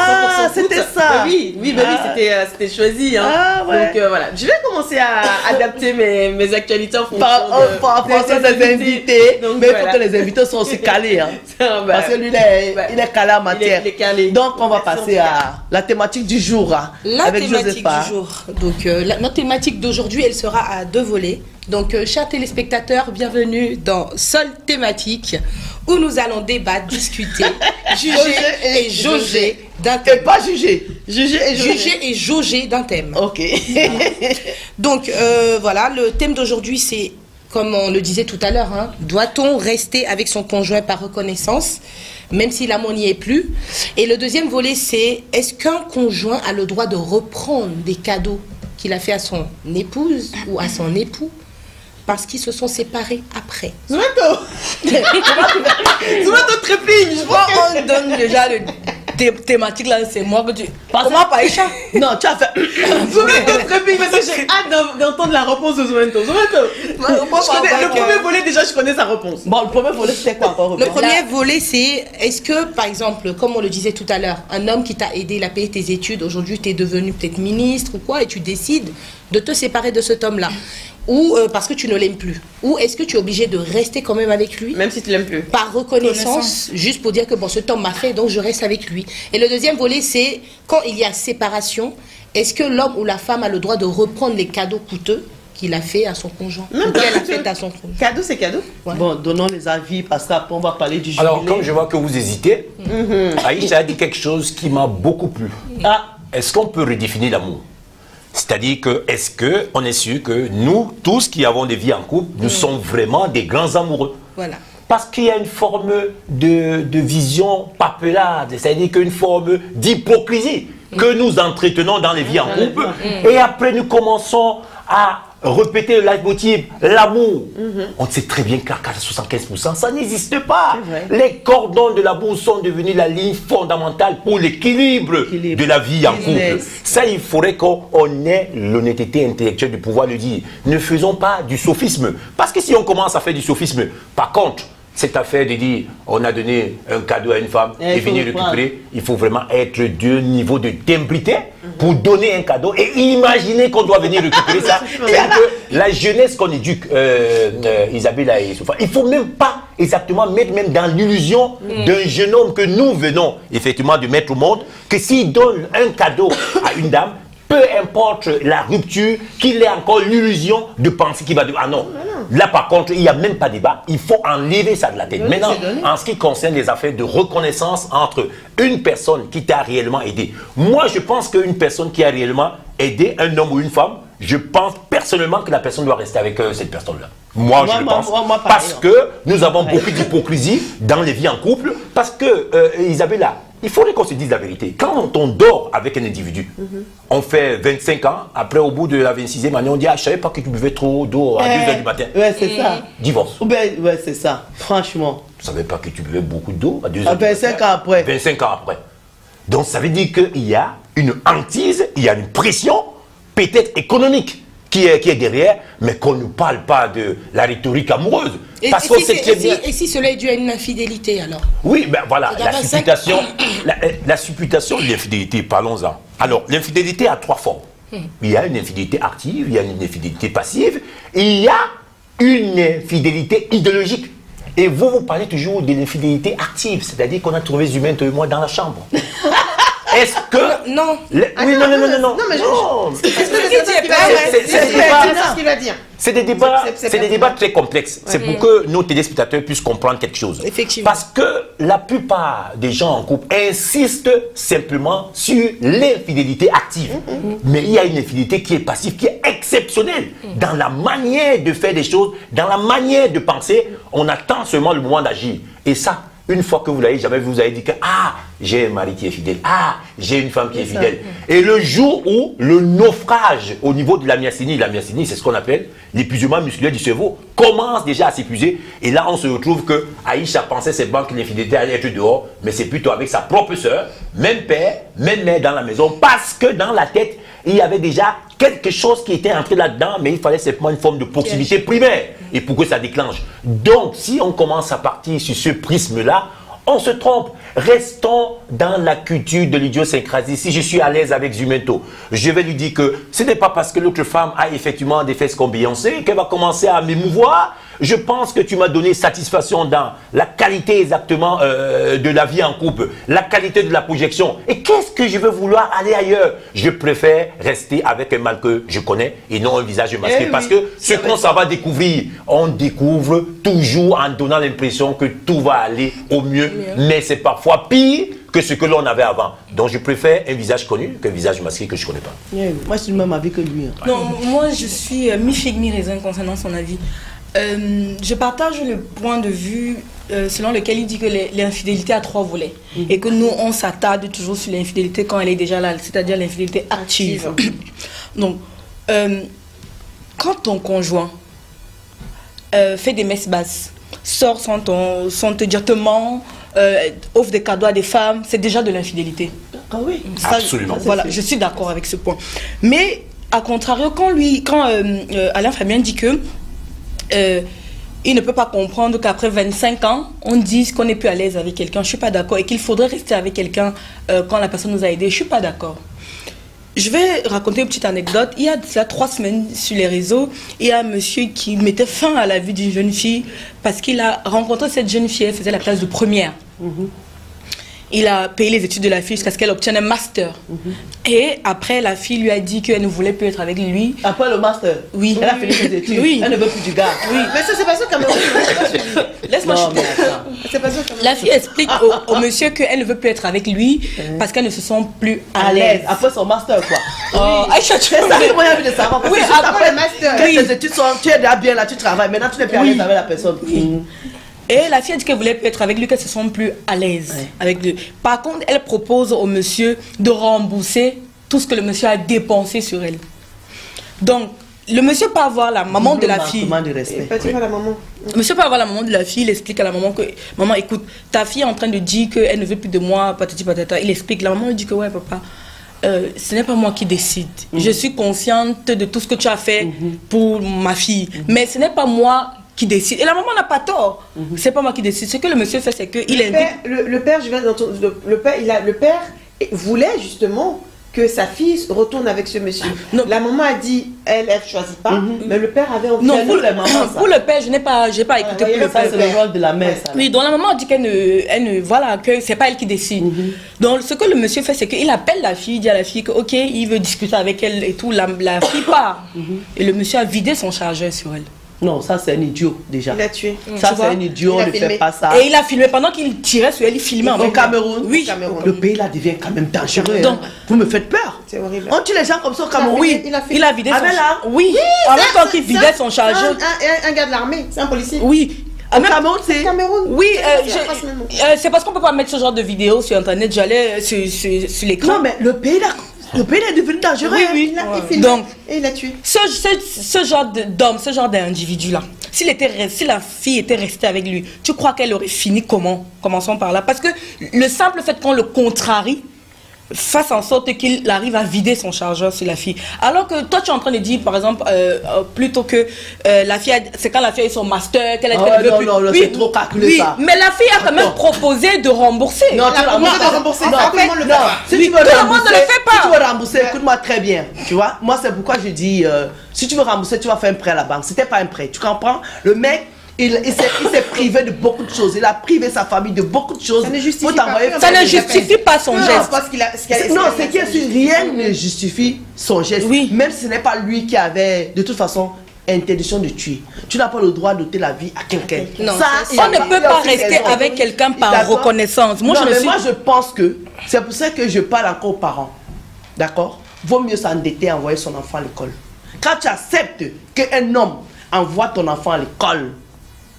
c'était ça. Oui, c'était choisi. Hein. Ah, ouais. Donc voilà, je vais commencer à adapter mes actualités en fonction par des invités. Donc, mais il faut que les invités soient aussi calés. Hein. Parce que lui, il est calé en matière. Il est calé. Donc on va passer à la thématique du jour. La thématique du jour. Donc notre thématique d'aujourd'hui, elle sera à 2 volets. Donc, chers téléspectateurs, bienvenue dans Sol Thématique, où nous allons débattre, discuter, juger et jauger d'un thème. Et pas juger. Juger et jauger d'un thème. Ok. Donc, voilà, le thème d'aujourd'hui, c'est, comme on le disait tout à l'heure, hein, doit-on rester avec son conjoint par reconnaissance, même si l'amour n'y est plus? Et le deuxième volet, c'est, est-ce qu'un conjoint a le droit de reprendre des cadeaux qu'il a fait à son épouse ou à son époux parce qu'ils se sont séparés après? Zoumato trépigne. On donne déjà le thématique là, c'est moi que tu... Comment pas Aïcha? Non, tu as fait... Zoumato trépigne parce que j'ai hâte d'entendre la réponse de Zoumato. Le premier volet déjà, je connais sa réponse. Bon, le premier volet c'était quoi encore? Le premier volet c'est, est-ce que par exemple, comme on le disait tout à l'heure, un homme qui t'a aidé, il a payé tes études, aujourd'hui tu es devenu peut-être ministre ou quoi, et tu décides de te séparer de cet homme-là, ou parce que tu ne l'aimes plus, ou est-ce que tu es obligé de rester quand même avec lui, même si tu l'aimes plus, par reconnaissance, juste pour dire que bon, cet homme m'a fait, donc je reste avec lui. Et le deuxième volet, c'est quand il y a séparation, est-ce que l'homme ou la femme a le droit de reprendre les cadeaux coûteux qu'il a fait à son conjoint, ou qu'elle a fait à son conjoint? Cadeau, c'est cadeau. Ouais. Bon, donnons les avis parce qu'après on va parler du jubilé. Alors, comme je vois que vous hésitez, Aïcha a dit quelque chose qui m'a beaucoup plu. Est-ce qu'on peut redéfinir l'amour? C'est-à-dire que, est-ce qu'on est sûr que nous, tous qui avons des vies en couple, nous sommes vraiment des grands amoureux? Voilà. Parce qu'il y a une forme de vision papelade, c'est-à-dire qu'une forme d'hypocrisie que nous entretenons dans les vies en couple. Et après, nous commençons à répéter le leitmotiv, l'amour. On sait très bien qu'à 75%, ça n'existe pas. Les cordons de l'amour sont devenus la ligne fondamentale pour l'équilibre de la vie en couple. Ça, il faudrait qu'on ait l'honnêteté intellectuelle de pouvoir le dire. Ne faisons pas du sophisme. Parce que si on commence à faire du sophisme, par contre, cette affaire de dire on a donné un cadeau à une femme et venir récupérer, il faut vraiment être de niveau de timbrité pour donner un cadeau et imaginer qu'on doit venir récupérer ça. C'est que la jeunesse qu'on éduque, Isabella et Sophia, il ne faut même pas exactement mettre même dans l'illusion d'un jeune homme que nous venons effectivement de mettre au monde, que s'il donne un cadeau à une dame, peu importe la rupture, qu'il ait encore l'illusion de penser qu'il va dire ah non. Là par contre, il n'y a même pas de débat. Il faut enlever ça de la tête. Maintenant, en ce qui concerne les affaires de reconnaissance entre une personne qui t'a réellement aidé, moi je pense qu'une personne qui a réellement aidé un homme ou une femme, je pense personnellement que la personne doit rester avec cette personne-là. Moi, je le pense. Parce que nous avons beaucoup d'hypocrisie dans les vies en couple. Parce que, Isabella, il faudrait qu'on se dise la vérité. Quand on dort avec un individu, on fait 25 ans, après au bout de la 26e année, on dit « Ah, je ne savais pas que tu buvais trop d'eau à 2h du matin. » Ouais, c'est ça. Divorce. Ouais, c'est ça. Franchement. Tu ne savais pas que tu buvais beaucoup d'eau à 2h du matin. 25 ans après. 25 ans après. Donc, ça veut dire qu'il y a une hantise, il y a une pression, peut-être économique, qui est derrière, mais qu'on ne parle pas de la rhétorique amoureuse. Parce qu'on sait très bien... Et si cela est dû à une infidélité, alors? Oui, ben voilà, la supputation de l'infidélité, parlons-en. Alors, l'infidélité a 3 formes. Il y a une infidélité active, il y a une infidélité passive, et il y a une infidélité idéologique. Et vous parlez toujours de l'infidélité active, c'est-à-dire qu'on a trouvé les humains, toi et moi, dans la chambre. Est-ce que... Non. Oui, non, mais c'est des débats très complexes. C'est pour que nos téléspectateurs puissent comprendre quelque chose. Effectivement. Parce que la plupart des gens en couple insistent simplement sur l'infidélité active. Mais il y a une infidélité qui est passive, qui est exceptionnelle. Dans la manière de faire des choses, dans la manière de penser, on attend seulement le moment d'agir. Et ça, une fois que vous l'avez jamais vu, vous avez dit que ah, j'ai un mari qui est fidèle, ah, j'ai une femme qui est fidèle. Et le jour où le naufrage au niveau de la myasthénie c'est ce qu'on appelle l'épuisement musculaire du cerveau, commence déjà à s'épuiser. Et là, on se retrouve que Aïcha pensait ses banques que l'infidélité allait être dehors, mais c'est plutôt avec sa propre sœur, même père, même mère dans la maison, parce que dans la tête, il y avait déjà quelque chose qui était entré là-dedans, mais il fallait simplement une forme de proximité primaire. Et pour que ça déclenche. Donc, si on commence à partir sur ce prisme-là, on se trompe. Restons dans la culture de l'idiosyncrasie. Si je suis à l'aise avec Zumento, je vais lui dire que ce n'est pas parce que l'autre femme a effectivement des fesses comme Beyoncé qu'elle va commencer à m'émouvoir. Je pense que tu m'as donné satisfaction dans la qualité exactement de la vie en couple, la qualité de la projection. Et qu'est-ce que je veux vouloir aller ailleurs? Je préfère rester avec un mâle que je connais et non un visage masqué. Parce que ce qu'on s'en va découvrir, on découvre toujours en donnant l'impression que tout va aller au mieux. Mais c'est parfois pire que ce que l'on avait avant. Donc je préfère un visage connu qu'un visage masqué que je ne connais pas. Moi je suis du même avis que lui. Non, moi je suis mi-figue mi-raisin concernant son avis. Je partage le point de vue selon lequel il dit que l'infidélité a 3 volets et que nous on s'attarde toujours sur l'infidélité quand elle est déjà là, c'est-à-dire l'infidélité active. Donc, quand ton conjoint fait des messes basses, sort sans te dire te ment, offre des cadeaux à des femmes, c'est déjà de l'infidélité. Ah oui, ça, absolument. Voilà, je suis d'accord avec ce point. Mais à contrario, quand Alain Fabien dit que il ne peut pas comprendre qu'après 25 ans, on dise qu'on n'est plus à l'aise avec quelqu'un. Je ne suis pas d'accord. Et qu'il faudrait rester avec quelqu'un quand la personne nous a aidés. Je ne suis pas d'accord. Je vais raconter une petite anecdote. Il y a 3 semaines sur les réseaux, il y a un monsieur qui mettait fin à la vie d'une jeune fille parce qu'il a rencontré cette jeune fille. Elle faisait la classe de première. Il a payé les études de la fille jusqu'à ce qu'elle obtienne un master. Et après, la fille lui a dit qu'elle ne voulait plus être avec lui. Après le master? Oui. Elle a fini ses études? Oui. Elle ne veut plus du gars? Oui. Mais ça, c'est pas ça quand même. Laisse-moi C'est pas ça quand même. La fille explique au monsieur qu'elle ne veut plus être avec lui parce qu'elle ne se sent plus à l'aise. Après son master, quoi. Aïcha, tu c'est ça que moi j'ai envie de savoir. Parce oui, que après le master. Tes études sont, tu es déjà bien là, tu travailles. Maintenant, tu n'es plus à l'aise avec la personne. Et la fille a dit qu'elle voulait plus être avec lui, qu'elle se sent plus à l'aise avec lui. Par contre, elle propose au monsieur de rembourser tout ce que le monsieur a dépensé sur elle. Donc, le monsieur peut avoir la maman de la fille. De respect. La maman. Monsieur peut avoir la maman de la fille, il explique à la maman que, maman, écoute, ta fille est en train de dire qu'elle ne veut plus de moi, patati patata. Il explique, la maman lui dit que, ouais, papa, ce n'est pas moi qui décide. Je suis consciente de tout ce que tu as fait pour ma fille, mais ce n'est pas moi qui décide. Et la maman n'a pas tort. C'est pas moi qui décide. Ce que le monsieur fait, c'est qu'il invite... Le père, je viens d'entendre, le père voulait justement que sa fille retourne avec ce monsieur. Non. La maman a dit, elle choisit pas, mais le père avait envie. Non, pour le père, je n'ai pas écouté pour le père. C'est le rôle de la mère. Oui, donc la maman a dit voilà, que c'est pas elle qui décide. Donc ce que le monsieur fait, c'est qu'il appelle la fille, il dit à la fille que ok, il veut discuter avec elle et tout. La fille part. Et le monsieur a vidé son chargeur sur elle. Non, ça c'est un idiot déjà. Il l'a tué. Ça c'est un idiot, on ne fait pas ça. Et il a filmé pendant qu'il tirait sur elle, il filmait au Cameroun. Oui, le pays là devient quand même dangereux. Donc, vous me faites peur. C'est horrible. On tue les gens comme ça au Cameroun. Oui, il a vidé son chargeur. Oui, en même temps qu'il vidait son chargeur. Un gars de l'armée, c'est un policier. Oui. Au Cameroun, c'est. Oui, c'est parce qu'on peut pas mettre ce genre de vidéo sur internet. J'allais sur l'écran. Non, mais le pays là. Le pays est devenu dangereux. Oui. Donc, et il l'a tué. Ce genre d'homme, ce genre d'individu-là, si la fille était restée avec lui, tu crois qu'elle aurait fini comment? Commençons par là. Parce que le simple fait qu'on le contrarie, fasse en sorte qu'il arrive à vider son chargeur sur la fille. Alors que toi, tu es en train de dire, par exemple, plutôt que la fille, c'est quand la fille a eu son master, qu'elle a dit non, c'est trop calculé ça. Mais la fille a quand même proposé de rembourser. Non, tu vas rembourser. Si tu veux rembourser, écoute-moi très bien. Tu vois, moi, c'est pourquoi je dis, si tu veux rembourser, tu vas faire un prêt à la banque. C'était pas un prêt, tu comprends? Le mec, il s'est privé de beaucoup de choses. Il a privé sa famille de beaucoup de choses. Ça ne justifie pas son geste. Non, c'est que rien ne justifie son geste. Oui. Même si ce n'est pas lui qui avait, de toute façon, interdiction de tuer. Tu n'as pas le droit d'ôter la vie à quelqu'un. On ne peut pas rester avec quelqu'un par reconnaissance. Moi, je pense que c'est pour ça que je parle encore aux parents. D'accord? Vaut mieux s'endetter et envoyer son enfant à l'école. Quand tu acceptes qu'un homme envoie ton enfant à l'école,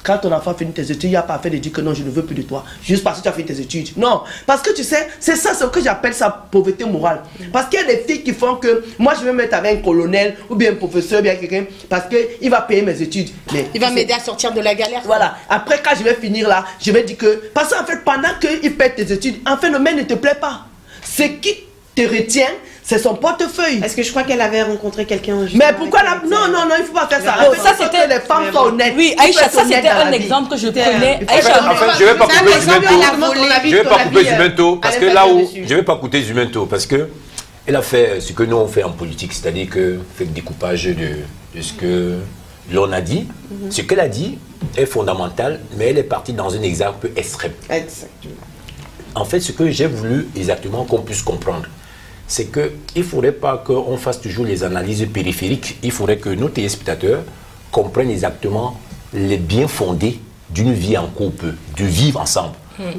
quand ton enfant finit tes études, il n'y a pas à faire de dire que non, je ne veux plus de toi, juste parce que tu as fait tes études. Non, parce que tu sais, c'est ça ce que j'appelle sa pauvreté morale. Parce qu'il y a des filles qui font que moi je vais me mettre avec un colonel ou bien un professeur, bien quelqu'un, parce qu'il va payer mes études. Mais il va m'aider à sortir de la galère. Voilà, après quand je vais finir là, je vais dire que, parce qu'en fait, pendant qu'il paie tes études, en fait, le mec ne te plaît pas. Ce qui te retient, c'est son portefeuille. Est-ce que je crois qu'elle avait rencontré quelqu'un? Mais pourquoi la... Non, il ne faut pas faire ça. Ça c'était les femmes sont honnêtes. Oui, Aïcha, ça c'était un exemple que je prenais. En fait, je ne vais pas couper Zumento. Je ne vais pas couper Zumento parce que là où je ne vais pas couper Zumento parce que elle a fait ce que nous on fait en politique, c'est-à-dire que fait le découpage de ce que l'on a dit. Ce qu'elle a dit est fondamental, mais elle est partie dans un exemple extrême. Exactement. En fait, ce que j'ai voulu exactement qu'on puisse comprendre, c'est qu'il ne faudrait pas qu'on fasse toujours les analyses périphériques. Il faudrait que nos téléspectateurs comprennent exactement les biens fondés d'une vie en couple, de vivre ensemble.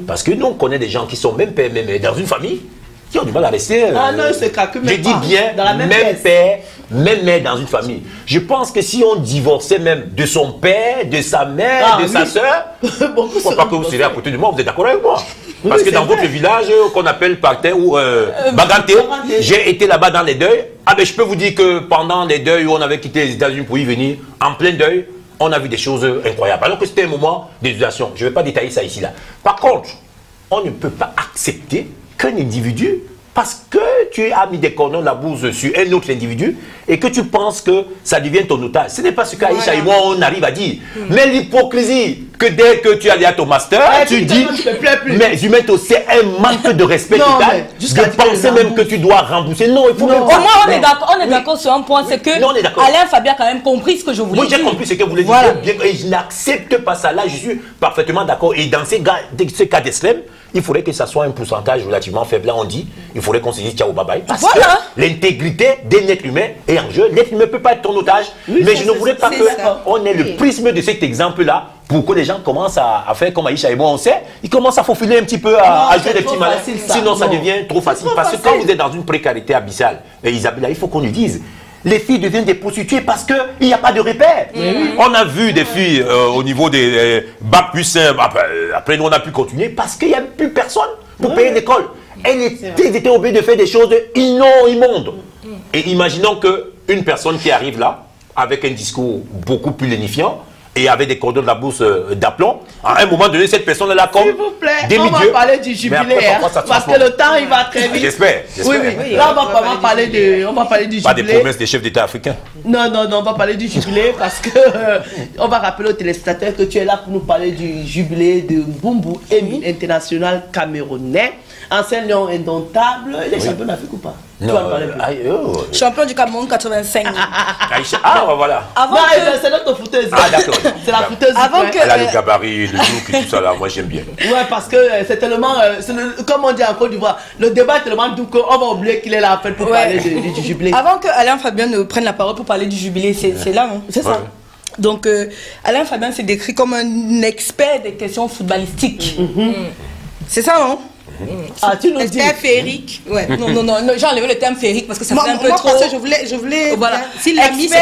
Parce que nous, on connaît des gens qui sont même père, même mère dans une famille, qui ont du mal à rester. Je dis bien, même père, même mère dans une famille. Je pense que si on divorçait même de son père, de sa mère, de sa soeur, je ne crois pas que vous serez à côté de moi, vous êtes d'accord avec moi? Parce que dans votre village, qu'on appelle Pacté ou Baganté, j'ai été là-bas dans les deuils. Ah ben je peux vous dire que pendant les deuils où on avait quitté les États-Unis pour y venir, en plein deuil, on a vu des choses incroyables. Alors que c'était un moment d'éducation. Je ne vais pas détailler ça ici là. Par contre, on ne peut pas accepter qu'un individu, parce que tu as mis des cordons la bourse sur un autre individu et que tu penses que ça devient ton otage. Ce n'est pas ce qu'Aïcha et moi on arrive à dire. Mais l'hypocrisie, que dès que tu es allé à ton master, tu dis, mais Zumento, c'est un manque de respect total de penser même que tu dois rembourser. Non, il faut même pas. Au moins, on est d'accord sur un point, c'est que Alain Fabien a quand même compris ce que je voulais dire. Oui, j'ai compris ce que vous voulez dire. Et je n'accepte pas ça. Là, je suis parfaitement d'accord. Et dans ces cas d'Eslem, il faudrait que ça soit un pourcentage relativement faible. Là, on dit, il faudrait qu'on se dise ciao, bye bye. Parce que l'intégrité d'un être humain est en jeu. L'être humain ne peut pas être ton otage. Mais je ne voudrais pas qu'on ait le prisme de cet exemple-là pour que les gens commencent à faire comme Aïcha et moi, on sait. Ils commencent à faufiler un petit peu, à jouer des petits malins. Sinon, ça devient trop facile. Parce que quand vous êtes dans une précarité abyssale, et Isabella, il faut qu'on lui dise. Les filles deviennent des prostituées parce qu'il n'y a pas de repère. On a vu des filles au niveau des bac plus 1, après nous on a pu continuer parce qu'il n'y a plus personne pour payer l'école. Elles étaient obligées de faire des choses immondes. Et imaginons qu'une personne qui arrive là, avec un discours beaucoup plus lénifiant et avec des cordons de la bourse d'aplomb. À un moment donné, cette personne-là, comme s'il vous plaît, demi-dieu. on va parler du jubilé, parce que le temps, il va très vite. J'espère. Oui. Là, on va parler du jubilé. Pas des promesses des chefs d'État africains. Non, on va parler du jubilé parce que on va rappeler aux téléspectateurs que tu es là pour nous parler du jubilé de Mbumbu Emile, international camerounais, ancien lion indomptable. Il est champion d'Afrique ou pas? Non, champion du Cameroun 85. Voilà. C'est notre fouteuse. Ah, d'accord. C'est la fouteuse. Elle a le gabarit, le look et tout ça là, moi j'aime bien. Ouais, parce que c'est tellement, comme on dit en Côte d'Ivoire, le débat est tellement doux qu'on va oublier qu'il est là en fait pour parler du jubilé. Avant que Alain Fabien ne prenne la parole pour parler du jubilé, c'est là, non? C'est ça. Donc, Alain Fabien s'est décrit comme un expert des questions footballistiques. C'est ça, non? Ah, tu nous dis. Féerique. Ouais. Non, j'ai enlevé le terme féerique parce que ça fait un peu trop. Parce que je voulais. Voilà. Si l'ami, c'est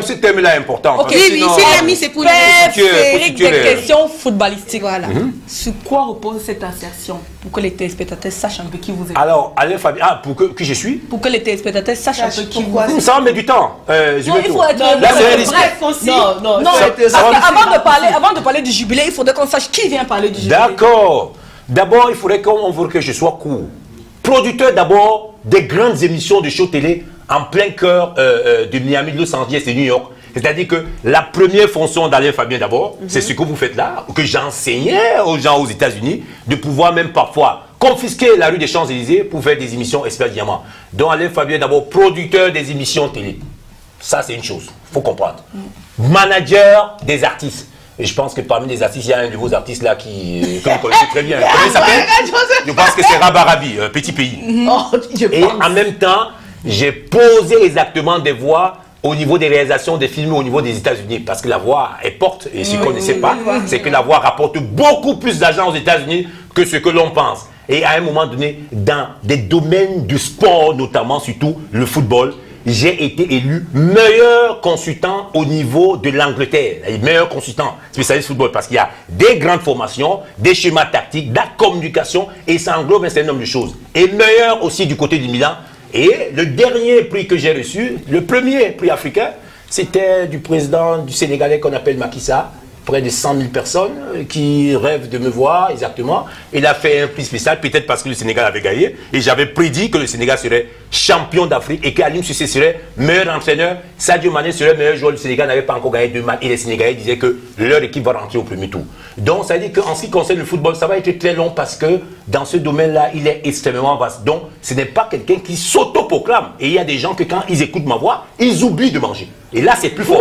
ce thème-là est important. Ok, oui, si l'ami, c'est pour féerique des questions footballistiques. Voilà. Sur quoi repose cette assertion? Pour que les téléspectateurs sachent un peu qui vous êtes. Alors, Alain Fabien, pour qui je suis? Pour que les téléspectateurs sachent un peu qui vous êtes. Ça met du temps. Non, il faut être bref aussi. Non, avant de parler du jubilé, il faudrait qu'on sache qui vient parler du jubilé. D'accord. D'abord, il faudrait que je sois court. Producteur d'abord des grandes émissions de show télé en plein cœur de Miami, Los Angeles et New York. C'est-à-dire que la première fonction d'Alain Fabien d'abord, c'est ce que vous faites là, que j'enseignais aux gens aux États-Unis, de pouvoir même parfois confisquer la rue des Champs-Élysées pour faire des émissions Espèce Diamant. Donc Alain Fabien d'abord, producteur des émissions télé. Ça, c'est une chose, il faut comprendre. Manager des artistes. Et je pense que parmi les artistes, il y a un de vos artistes là que vous connaissez très bien. Comment il s'appelle? Je pense que c'est Rabarabi, Petit Pays. Et en même temps, j'ai posé exactement des voix au niveau des réalisations des films au niveau des États-Unis. Parce que la voix, elle porte, et ce qu'on ne sait pas, c'est que la voix rapporte beaucoup plus d'argent aux États-Unis que ce que l'on pense. Et à un moment donné, dans des domaines du sport, notamment, surtout le football, j'ai été élu meilleur consultant au niveau de l'Angleterre. Meilleur consultant spécialiste football parce qu'il y a des grandes formations, des schémas tactiques, de la communication et ça englobe un certain nombre de choses. Et meilleur aussi du côté du Milan. Et le dernier prix que j'ai reçu, le premier prix africain, c'était du président du Sénégalais qu'on appelle Macky Sall. Près de 100 000 personnes qui rêvent de me voir exactement. Il a fait un prix spécial, peut-être parce que le Sénégal avait gagné. Et j'avais prédit que le Sénégal serait champion d'Afrique et qu'Aliou Cissé serait meilleur entraîneur. Sadio Mané serait meilleur joueur. Le Sénégal n'avait pas encore gagné 2 matchs. Et les Sénégalais disaient que leur équipe va rentrer au premier tour. Donc ça veut dire qu'en ce qui concerne le football, ça va être très long parce que dans ce domaine-là, il est extrêmement vaste. Donc ce n'est pas quelqu'un qui s'autoproclame. Et il y a des gens que quand ils écoutent ma voix, ils oublient de manger. Et là, c'est plus fort.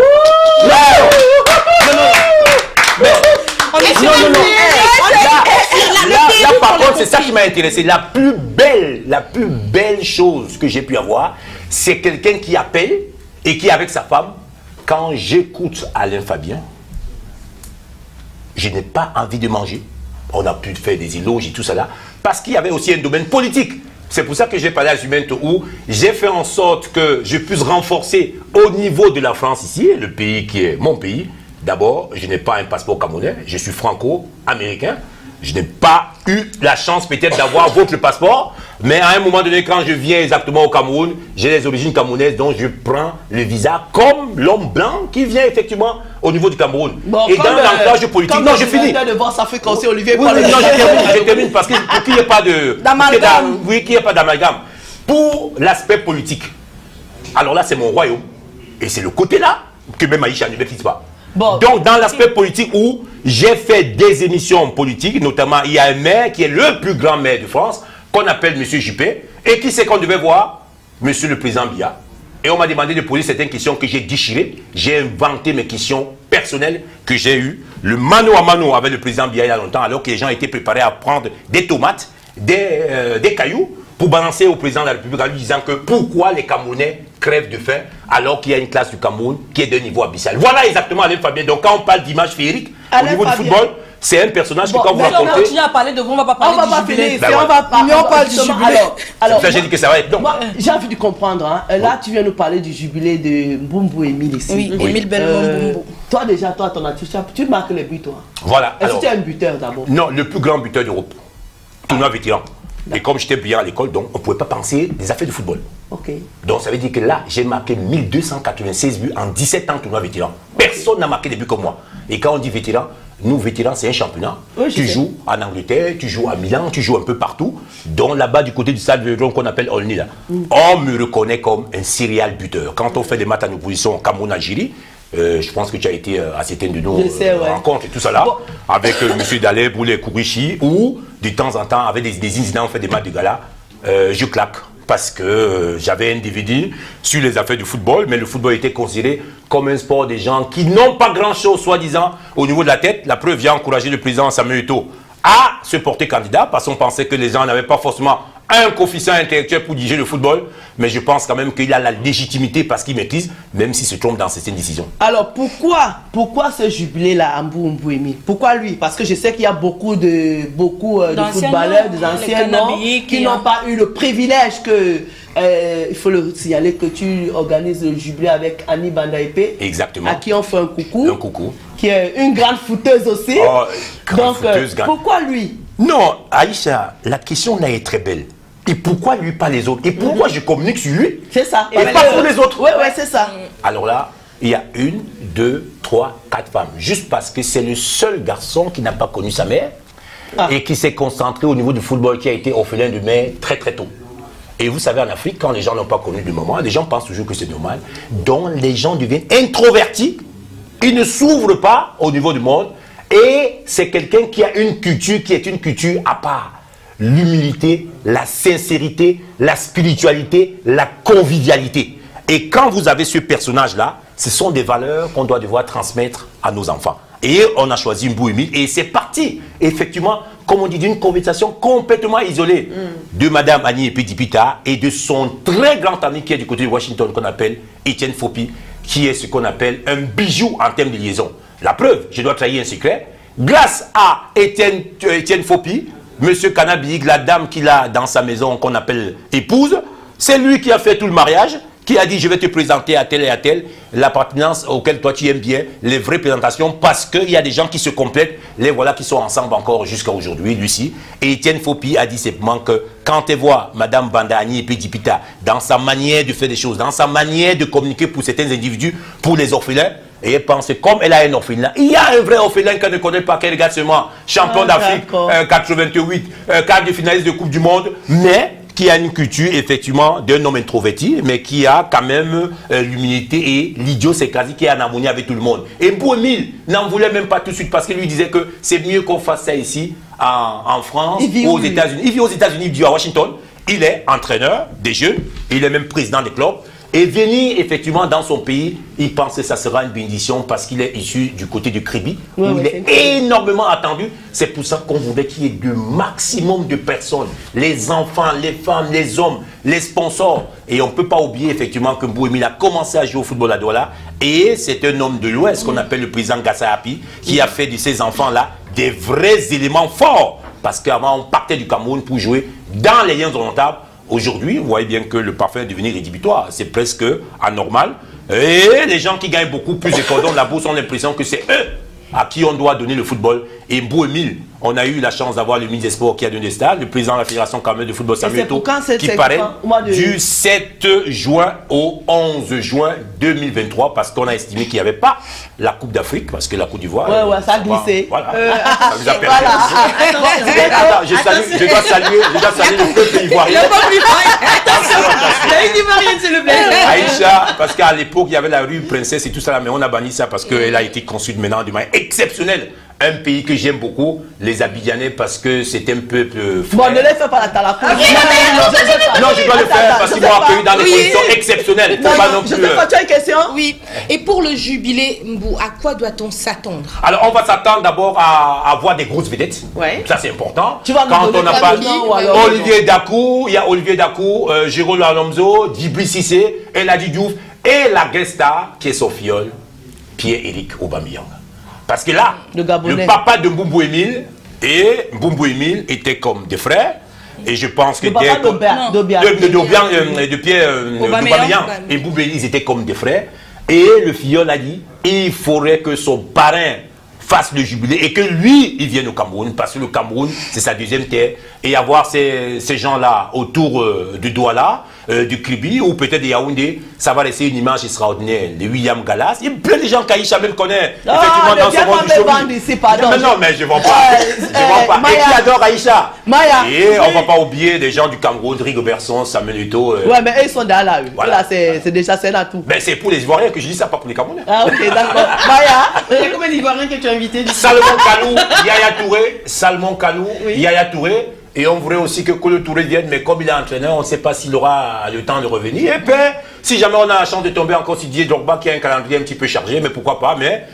Là, par contre, c'est ça qui m'a intéressé. La plus belle chose que j'ai pu avoir, c'est quelqu'un qui appelle et qui est avec sa femme. Quand j'écoute Alain Fabien, je n'ai pas envie de manger. On a pu faire des éloges et tout ça là, parce qu'il y avait aussi un domaine politique. C'est pour ça que j'ai parlé à Jumento où j'ai fait en sorte que je puisse renforcer au niveau de la France ici, le pays qui est mon pays. D'abord, je n'ai pas un passeport camerounais, je suis franco-américain. Je n'ai pas eu la chance peut-être d'avoir votre passeport, mais à un moment donné, quand je viens exactement au Cameroun, j'ai des origines camerounaises, donc je prends le visa comme l'homme blanc qui vient effectivement au niveau du Cameroun. Bon, et dans l'ancrage politique, non, je finis. De voir ça fait aussi Olivier. Oui, non, je termine parce que pour qu'il n'y ait pas d'amalgame. Oui, qu'il n'y ait pas d'amalgame. Pour l'aspect politique, alors là, c'est mon royaume. Et c'est le côté là que même Aïcha ne maîtrise pas. Bon. Donc, dans l'aspect politique où j'ai fait des émissions politiques, notamment, il y a un maire qui est le plus grand maire de France, qu'on appelle M. Juppé, et qui c'est qu'on devait voir? M. le Président Biya. Et on m'a demandé de poser certaines questions que j'ai déchirées. J'ai inventé mes questions personnelles que j'ai eues. Le mano à mano avec le Président Biya il y a longtemps, alors que les gens étaient préparés à prendre des tomates, des cailloux, pour balancer au Président de la République en lui disant que pourquoi les Camerounais crèvent de faim alors qu'il y a une classe du Cameroun qui est d'un niveau abyssal. Voilà exactement Alain Fabien. Donc quand on parle d'image féerique au niveau du football, c'est un personnage que quand vous racontez... On va continuer à parler de vous, on va pas parler du jubilé. On parle du jubilé. Alors, ça j'ai dit que ça va être... J'ai envie de comprendre. Hein. Là, tu viens nous parler du jubilé de Mbumbu Emile ici. Oui, Emile Mbumbu. Toi déjà, tu marques les buts, toi. Voilà. Est-ce que tu es un buteur d'abord? Non, le plus grand buteur d'Europe. Tournoi vétéran. Et comme j'étais brillant à l'école, donc on ne pouvait pas penser des affaires de football. Donc ça veut dire que là, j'ai marqué 1296 buts en 17 ans tournoi vétéran. Personne n'a marqué des buts comme moi. Et quand on dit vétéran, nous, vétérans, c'est un championnat. Tu joues en Angleterre, tu joues à Milan, tu joues un peu partout. Donc là-bas, du côté du stade Vélodrome qu'on appelle Olny, là, on me reconnaît comme un serial buteur. Quand on fait des matchs en opposition Cameroun-Algérie, je pense que tu as été à certaines de nos rencontres et tout ça là, avec M. Daleb ou les Kourichi, ou de temps en temps, avec des incidents, on fait des matchs de gala, je claque. Parce que j'avais un DVD sur les affaires du football, mais le football était considéré comme un sport des gens qui n'ont pas grand-chose, soi-disant, au niveau de la tête. La preuve vient encourager le président Samuel Eto'o à se porter candidat, parce qu'on pensait que les gens n'avaient pas forcément un coefficient intellectuel pour diriger le football, mais je pense quand même qu'il a la légitimité parce qu'il maîtrise, même s'il se trompe dans certaines décisions. Alors pourquoi ce jubilé-là à Mbou Émile? Pourquoi lui? Parce que je sais qu'il y a beaucoup de footballeurs, des anciens noms, qui n'ont pas eu le privilège que, il faut le signaler, que tu organises le jubilé avec Annie Bandaïpé. Exactement. À qui on fait un coucou. Un coucou. Qui est une grande fouteuse aussi. Oh, donc, pourquoi lui? Non, Aïcha, la question là est très belle. Et pourquoi lui, pas les autres? Et pourquoi je communique sur lui? C'est ça. Et pas pour les autres? Oui, c'est ça. Alors là, il y a 1, 2, 3, 4 femmes. Juste parce que c'est le seul garçon qui n'a pas connu sa mère et qui s'est concentré au niveau du football, qui a été orphelin de mère très très tôt. Et vous savez, en Afrique, quand les gens n'ont pas connu du moment, les gens pensent toujours que c'est normal. Donc les gens deviennent introvertis. Ils ne s'ouvrent pas au niveau du monde. Et c'est quelqu'un qui a une culture qui est une culture à part. L'humilité, la sincérité, la spiritualité, la convivialité. Et quand vous avez ce personnage-là, ce sont des valeurs qu'on doit devoir transmettre à nos enfants. Et on a choisi Mbou Émile et c'est parti, effectivement, comme on dit, d'une conversation complètement isolée de Madame Annie Epidipita et de son très grand ami qui est du côté de Washington, qu'on appelle Etienne Fopi, qui est ce qu'on appelle un bijou en termes de liaison. La preuve, je dois trahir un secret, grâce à Etienne Fopi, Monsieur Canabig, la dame qu'il a dans sa maison qu'on appelle épouse, c'est lui qui a fait tout le mariage, qui a dit je vais te présenter à tel et à tel, l'appartenance auquel toi tu aimes bien, les vraies présentations, parce qu'il y a des gens qui se complètent, les voilà qui sont ensemble encore jusqu'à aujourd'hui, Lucie. Et Etienne Fopi a dit simplement que quand elle voit Madame Bandani et Pédipita dans sa manière de faire des choses, dans sa manière de communiquer pour certains individus, pour les orphelins, et elle pense, comme elle a un orphelin, il y a un vrai orphelin qu'elle ne connaît pas, qu'elle regarde seulement champion d'Afrique, 88, quart de finaliste de Coupe du Monde, mais qui a une culture effectivement d'un homme introverti, mais qui a quand même l'humilité et l'idiosyncrasie qui est en harmonie avec tout le monde. Et Mbou Émile n'en voulait même pas tout de suite parce qu'il lui disait que c'est mieux qu'on fasse ça ici en France ou aux États-Unis. Il vit aux États-Unis, il vit à Washington, il est entraîneur des jeunes, il est même président des clubs. Et venir effectivement dans son pays, il pense que ça sera une bénédiction parce qu'il est issu du côté du Kribi, où il est énormément attendu. C'est pour ça qu'on voulait qu'il y ait le maximum de personnes, les enfants, les femmes, les hommes, les sponsors. Et on ne peut pas oublier effectivement que Mbou Émile a commencé à jouer au football à Douala. Et c'est un homme de l'Ouest, qu'on appelle le président Gassayapi, qui a fait de ces enfants-là des vrais éléments forts. Parce qu'avant, on partait du Cameroun pour jouer dans les liens orientales. Aujourd'hui, vous voyez bien que le parfum est devenu rédhibitoire. C'est presque anormal. Et les gens qui gagnent beaucoup plus de cordons de la bourse ont l'impression que c'est eux à qui on doit donner le football. Et Mbou Émile, on a eu la chance d'avoir le ministre des Sports qui a donné ça, le président de la Fédération camerounaise de football, Samuel Eto'o, qui paraît du 7 juin au 11 juin 2023, parce qu'on a estimé qu'il n'y avait pas la Coupe d'Afrique, parce que la Coupe d'Ivoire... ça a glissé. Voilà, ça nous a permis. Attends, je dois saluer le peuple ivoirien. Aïcha, parce qu'à l'époque, il y avait la rue Princesse et tout ça, mais on a banni ça parce qu'elle a été conçue maintenant d'une manière exceptionnelle. Un pays que j'aime beaucoup, les Abidjanais, parce que c'est un peuple Bon, ne les fais pas la talapou. Non, je dois le faire parce qu'ils m'ont accueilli dans des conditions exceptionnelles. Tu as une question? Oui. Et pour le jubilé Mbou, à quoi doit-on s'attendre? Alors, on va s'attendre d'abord à avoir des grosses vedettes. Ça, c'est important. Quand on n'a pas Olivier Dakou, il y a Olivier Dakou, Jérôme Alonso, Djibril Cissé, Eladi Diouf et la guest star qui est Sofiol, Pierre-Éric Aubameyang. Parce que là, le papa de Mbou Émile et Mbou Émile étaient comme des frères. Et je pense que de Pierre Aubameyang et Mbou Émile, ils étaient comme des frères. Et le filleul a dit, il faudrait que son parrain fasse le jubilé et que lui, il vienne au Cameroun, parce que le Cameroun, c'est sa deuxième terre, et avoir ces gens-là autour du Douala, du Kribi, ou peut-être de Yaoundé, ça va laisser une image extraordinaire. De William Gallas, il y a plein de gens qu'Aïcha même connaît, effectivement, dans son monde du showbiz. Non, mais je ne vends pas. Je vends pas. Et qui adore Aïcha. Maya. Et on ne va pas oublier des gens du Cameroun, Rigobertson, Samuel Eto'o. Ouais, mais eux, ils sont là, eux. Voilà. C'est déjà c'est là tout. Mais c'est pour les Ivoiriens que je dis ça, pas pour les Camerounais. Ah, ok, d'accord. Maya. Il y a combien d'Ivoiriens que tu as invités? Salomon Kalou, Yaya Touré, Salomon Kalou, Yaya Touré. Et on voudrait aussi que Kolo Touré vienne, mais comme il est entraîneur, on ne sait pas s'il aura le temps de revenir. Et puis, si jamais on a la chance de tomber encore sur Didier Drogba qui a un calendrier un petit peu chargé, mais pourquoi pas. Mais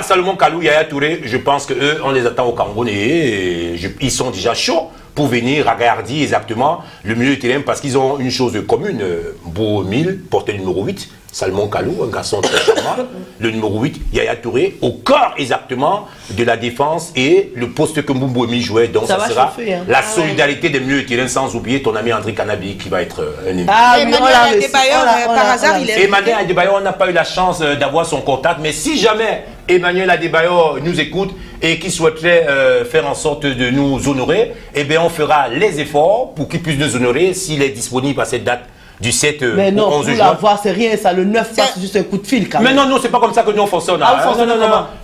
Salomon Kalou, Yaya Touré, je pense qu'eux, on les attend au Cameroun et ils sont déjà chauds pour venir regarder exactement le milieu de terrain parce qu'ils ont une chose commune. Beau Mille, porté numéro 8. Salomon Kalou, un garçon très charmant. Le numéro 8, Yaya Touré, au corps exactement de la défense et le poste que Mbouboumi jouait. Donc ça sera chauffer, hein. La solidarité des milieux de terrain, sans oublier ton ami André Canabi qui va être un ami. Emmanuel Adebayor, par hasard, il est... Emmanuel Adebayor, on n'a pas eu la chance d'avoir son contact, mais si jamais Emmanuel Adebayor nous écoute et qui souhaiterait faire en sorte de nous honorer, eh bien on fera les efforts pour qu'il puisse nous honorer s'il est disponible à cette date. Du 7 mais non, au 11 juin. pour la voir, c'est rien, ça. Le 9 passe juste un coup de fil, quand même. Mais non, c'est pas comme ça que nous on fonctionne. Non.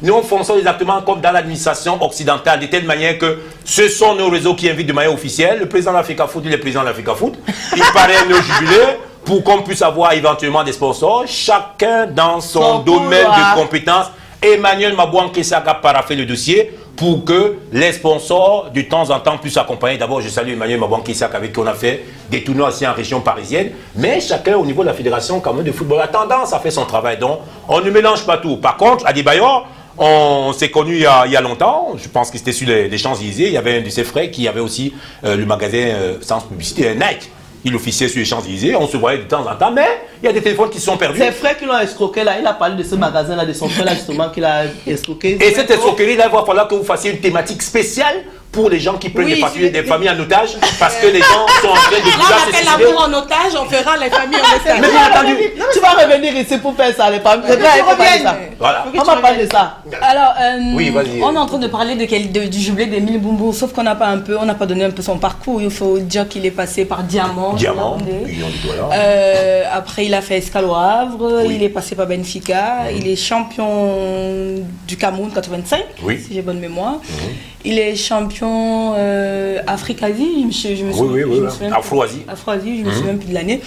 Nous on fonctionne exactement comme dans l'administration occidentale, de telle manière que ce sont nos réseaux qui invitent de manière officielle. Le président de l'Africa Foot, il est président de l'Africa Foot. Il parraine nos jubilés pour qu'on puisse avoir éventuellement des sponsors, chacun dans son domaine de compétences. Emmanuel Mabouan-Kessaka a paraffé le dossier pour que les sponsors de temps en temps puissent accompagner. D'abord, je salue Emmanuel Mabouan-Kessaka avec qui on a fait des tournois aussi en région parisienne. Mais chacun au niveau de la fédération quand même de football a tendance à faire son travail. Donc, on ne mélange pas tout. Par contre, Adebayor, on s'est connus il y a longtemps. Je pense que c'était sur les Champs-Élysées. Il y avait un de ses frères qui avait aussi le magasin sans publicité, Nike. Il officiait sur les Champs-Élysées, on se voyait de temps en temps, mais il y a des téléphones qui sont perdus. Ses frères qui l'ont escroqué là, il a parlé de ce magasin-là, de son frère là justement qu'il a escroqué. Et cette escroquerie-là, il va falloir que vous fassiez une thématique spéciale pour les gens qui prennent des familles en otage, parce que les gens sont en train de là, on appelle l'amour en otage, on fera les familles en otage. Mais bien entendu, tu vas revenir ici pour faire ça, les familles. Voilà. On va parler de ça. Alors, oui, on est en train de parler du jubilé d'Émile Bumbu, sauf qu'on n'a pas donné un peu son parcours. Il faut dire qu'il est passé par Diamant, Union du Douala. Après, il a fait Escale au Havre, il est passé par Benfica, il est champion du Cameroun 85, si j'ai bonne mémoire. Il est champion Afrique-Asie, je me souviens. Afro-Asie. Afro-Asie, je me souviens plus de l'année.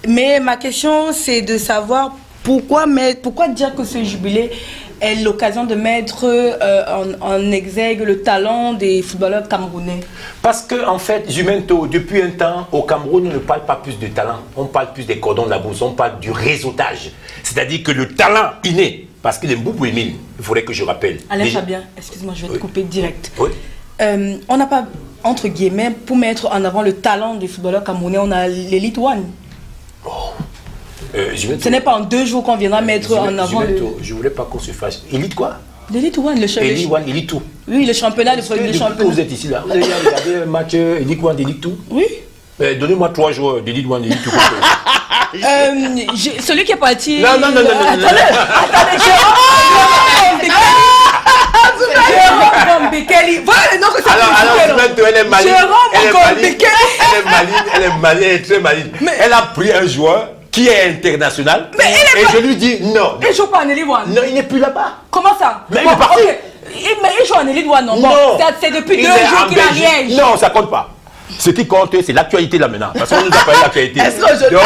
Mais ma question, c'est de savoir pourquoi dire que ce jubilé est l'occasion de mettre en exergue le talent des footballeurs camerounais. Parce que en fait, Jumento, depuis un temps, au Cameroun, on ne parle pas plus de talent. On parle plus des cordons de la bourse, on parle du réseautage. C'est-à-dire que le talent inné, parce qu'il est beaucoup Émile, il faudrait que je rappelle. Alain Fabien, excuse-moi, je vais te couper direct. Oui. On n'a pas, entre guillemets, pour mettre en avant le talent des footballeurs camerounais, on a l'Elite One. Ce n'est pas en 2 jours qu'on viendra mettre en avant Je voulais pas qu'on se fasse. Elite quoi? L'Elite One, Elite tout. Oui, le championnat, le premier championnat. Vous êtes ici là, vous avez regardé un match Elite One, Elite tout? Oui. Donnez-moi 3 joueurs d'Elite One, Elite tout. Celui qui est parti. Non. Attendez, elle est maline. Elle est maline, elle est très maline. Elle a pris un joueur qui est international. Et je lui dis non. Il ne joue pas en Elite One. Non, il n'est plus là-bas. Comment ça? Mais il est parti. Il joue en Elite One, non? C'est depuis 2 jours qu'il arrive. Non, ça compte pas. Ce qui compte, c'est l'actualité là maintenant. Parce qu'on nous a parlé de l'actualité. Donc,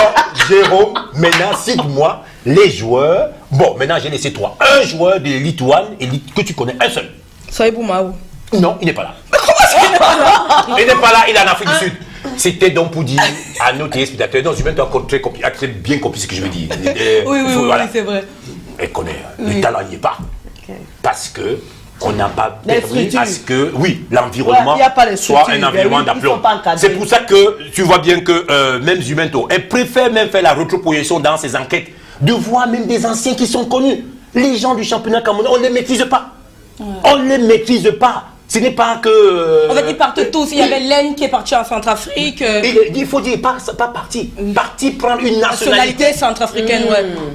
Jérôme, maintenant, cite-moi les joueurs. Bon, maintenant, j'ai laissé 3. Un joueur de l'Elite One que tu connais, un seul. Soyez Maou. Non, il n'est pas là. Mais comment ça, il n'est pas là? Il n'est pas là, il est en Afrique du Sud. C'était donc pour dire à nos téléspectateurs, non, je vais encore très bien compris ce que je veux dire. Oui, c'est vrai. Elle connaît. Le talent n'y est pas. Parce que on n'a pas permis à ce que, l'environnement soit un environnement d'aplomb. C'est pour ça que tu vois bien que même Jumento, elle préfère même faire la rétroprojection dans ses enquêtes, de voir même des anciens qui sont connus. Les gens du championnat camerounais, on ne les maîtrise pas. On ne les maîtrise pas. Ce n'est pas que... En fait, ils partent tous. Il y avait Len qui est parti en Centrafrique. Il faut dire, pas parti. Parti prendre une nationalité centrafricaine,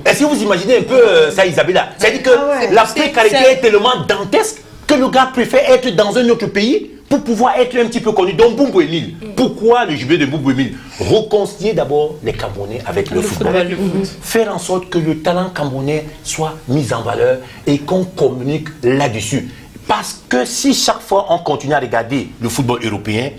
Est-ce que vous imaginez un peu ça, Isabella? C'est-à-dire que la précarité est tellement dantesque que le gars préfère être dans un autre pays pour pouvoir être un petit peu connu. Donc Boubou Emile, pourquoi le jubilé de Boubou Emile? Réconcilier d'abord les Camerounais avec le football. Faire en sorte que le talent camerounais soit mis en valeur et qu'on communique là-dessus. Parce que si chaque fois on continue à regarder le football européen,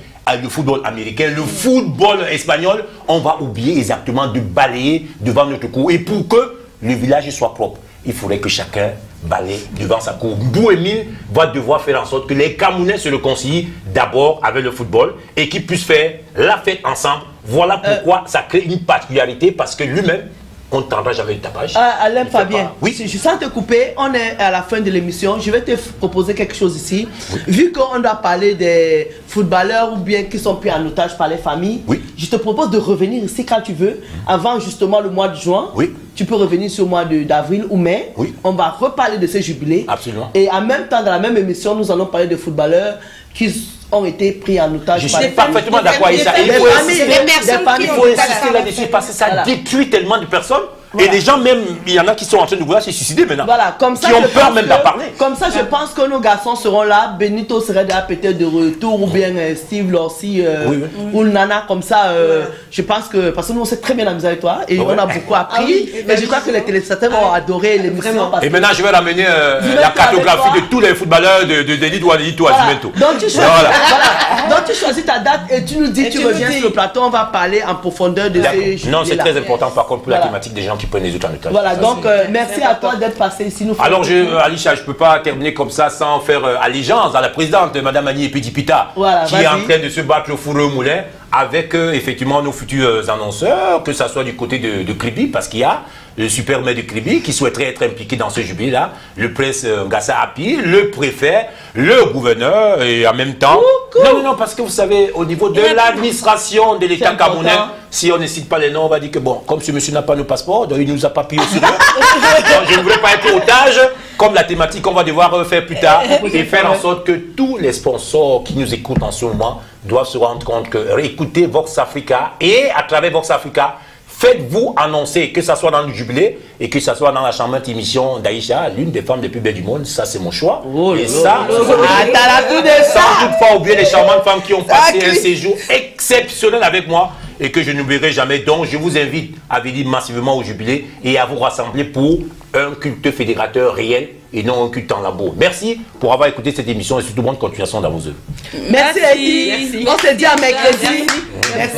le football américain, le football espagnol, on va oublier exactement de balayer devant notre cour. Et pour que le village soit propre, il faudrait que chacun balaye devant sa cour. Boubou Emile va devoir faire en sorte que les Camerounais se réconcilient d'abord avec le football et qu'ils puissent faire la fête ensemble. Voilà pourquoi ça crée une particularité, parce que lui-même, on ne tendra jamais le tapage. Alain Fabien, oui. Je sens te couper, on est à la fin de l'émission. Je vais te proposer quelque chose ici. Oui. Vu qu'on doit parler des footballeurs ou bien qui sont pris en otage par les familles, oui. Je te propose de revenir ici quand tu veux, avant justement le mois de juin. Oui. Tu peux revenir sur le mois d'avril ou mai. Oui. On va reparler de ces jubilés. Absolument. Et en même temps, dans la même émission, nous allons parler de footballeurs qui ont été pris en otage. Je suis parfaitement d'accord avec ça. Il faut insister là-dessus parce que ça détruit tellement de personnes. Voilà. Et les gens même, il y en a qui sont en train de vouloir se suicider maintenant. Voilà, comme ça, qui ont peur même d'en parler. Comme ça, je pense que nos garçons seront là. Benito serait là peut-être de retour, ou bien Steve Lorsi, ou Nana, comme ça. Je pense que, parce que nous on s'est très bien amusé avec toi et on a beaucoup appris. Et je crois que les téléspectateurs vont adorer l'émission. Et maintenant, je vais ramener la cartographie de tous les footballeurs de l'élite ou à l'élite ou à Jumento. Donc tu choisis ta date et tu nous dis, tu reviens sur le plateau, on va parler en profondeur de ces. Non, c'est très important par contre pour la thématique des gens qui prennent les autres en otage. Voilà, donc merci à toi d'être passé ici. Alors, Alisha, je ne peux pas terminer comme ça sans faire allégeance à la présidente, Mme Annie Epidipita, qui est en train de se battre au four au moulin avec effectivement nos futurs annonceurs, que ce soit du côté de Kribi, parce qu'il y a le super maire de Kribi qui souhaiterait être impliqué dans ce jubilé-là, le prince Ngassa Api, le préfet, le gouverneur, et en même temps... Non, parce que vous savez, au niveau de l'administration de l'État camerounais, si on ne cite pas les noms, on va dire que bon, comme ce monsieur n'a pas nos passeports, donc il ne nous a pas payé sur eux. Donc je ne voulais pas être otage, comme la thématique qu'on va devoir faire plus tard, et faire en sorte que tous les sponsors qui nous écoutent en ce moment doivent se rendre compte que réécoutez Vox Africa, et à travers Vox Africa, faites-vous annoncer, que ce soit dans le jubilé et que ce soit dans la charmante émission d'Aïcha, l'une des femmes les plus belles du monde. Ça, c'est mon choix. Et ça, sans toutefois oublier les charmantes femmes qui ont passé un séjour exceptionnel avec moi et que je n'oublierai jamais. Donc, je vous invite à venir massivement au jubilé et à vous rassembler pour un culte fédérateur réel et non un culte en labo. Merci pour avoir écouté cette émission et surtout bonne continuation dans vos œuvres. Merci Eddie. On se dit à mercredi. Merci.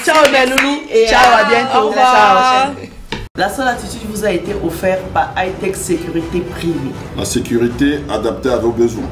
Ciao Meloulou. Ciao, à bientôt. Ciao. La seule attitude vous a été offerte par Hightech Sécurité Privée. La sécurité adaptée à vos besoins.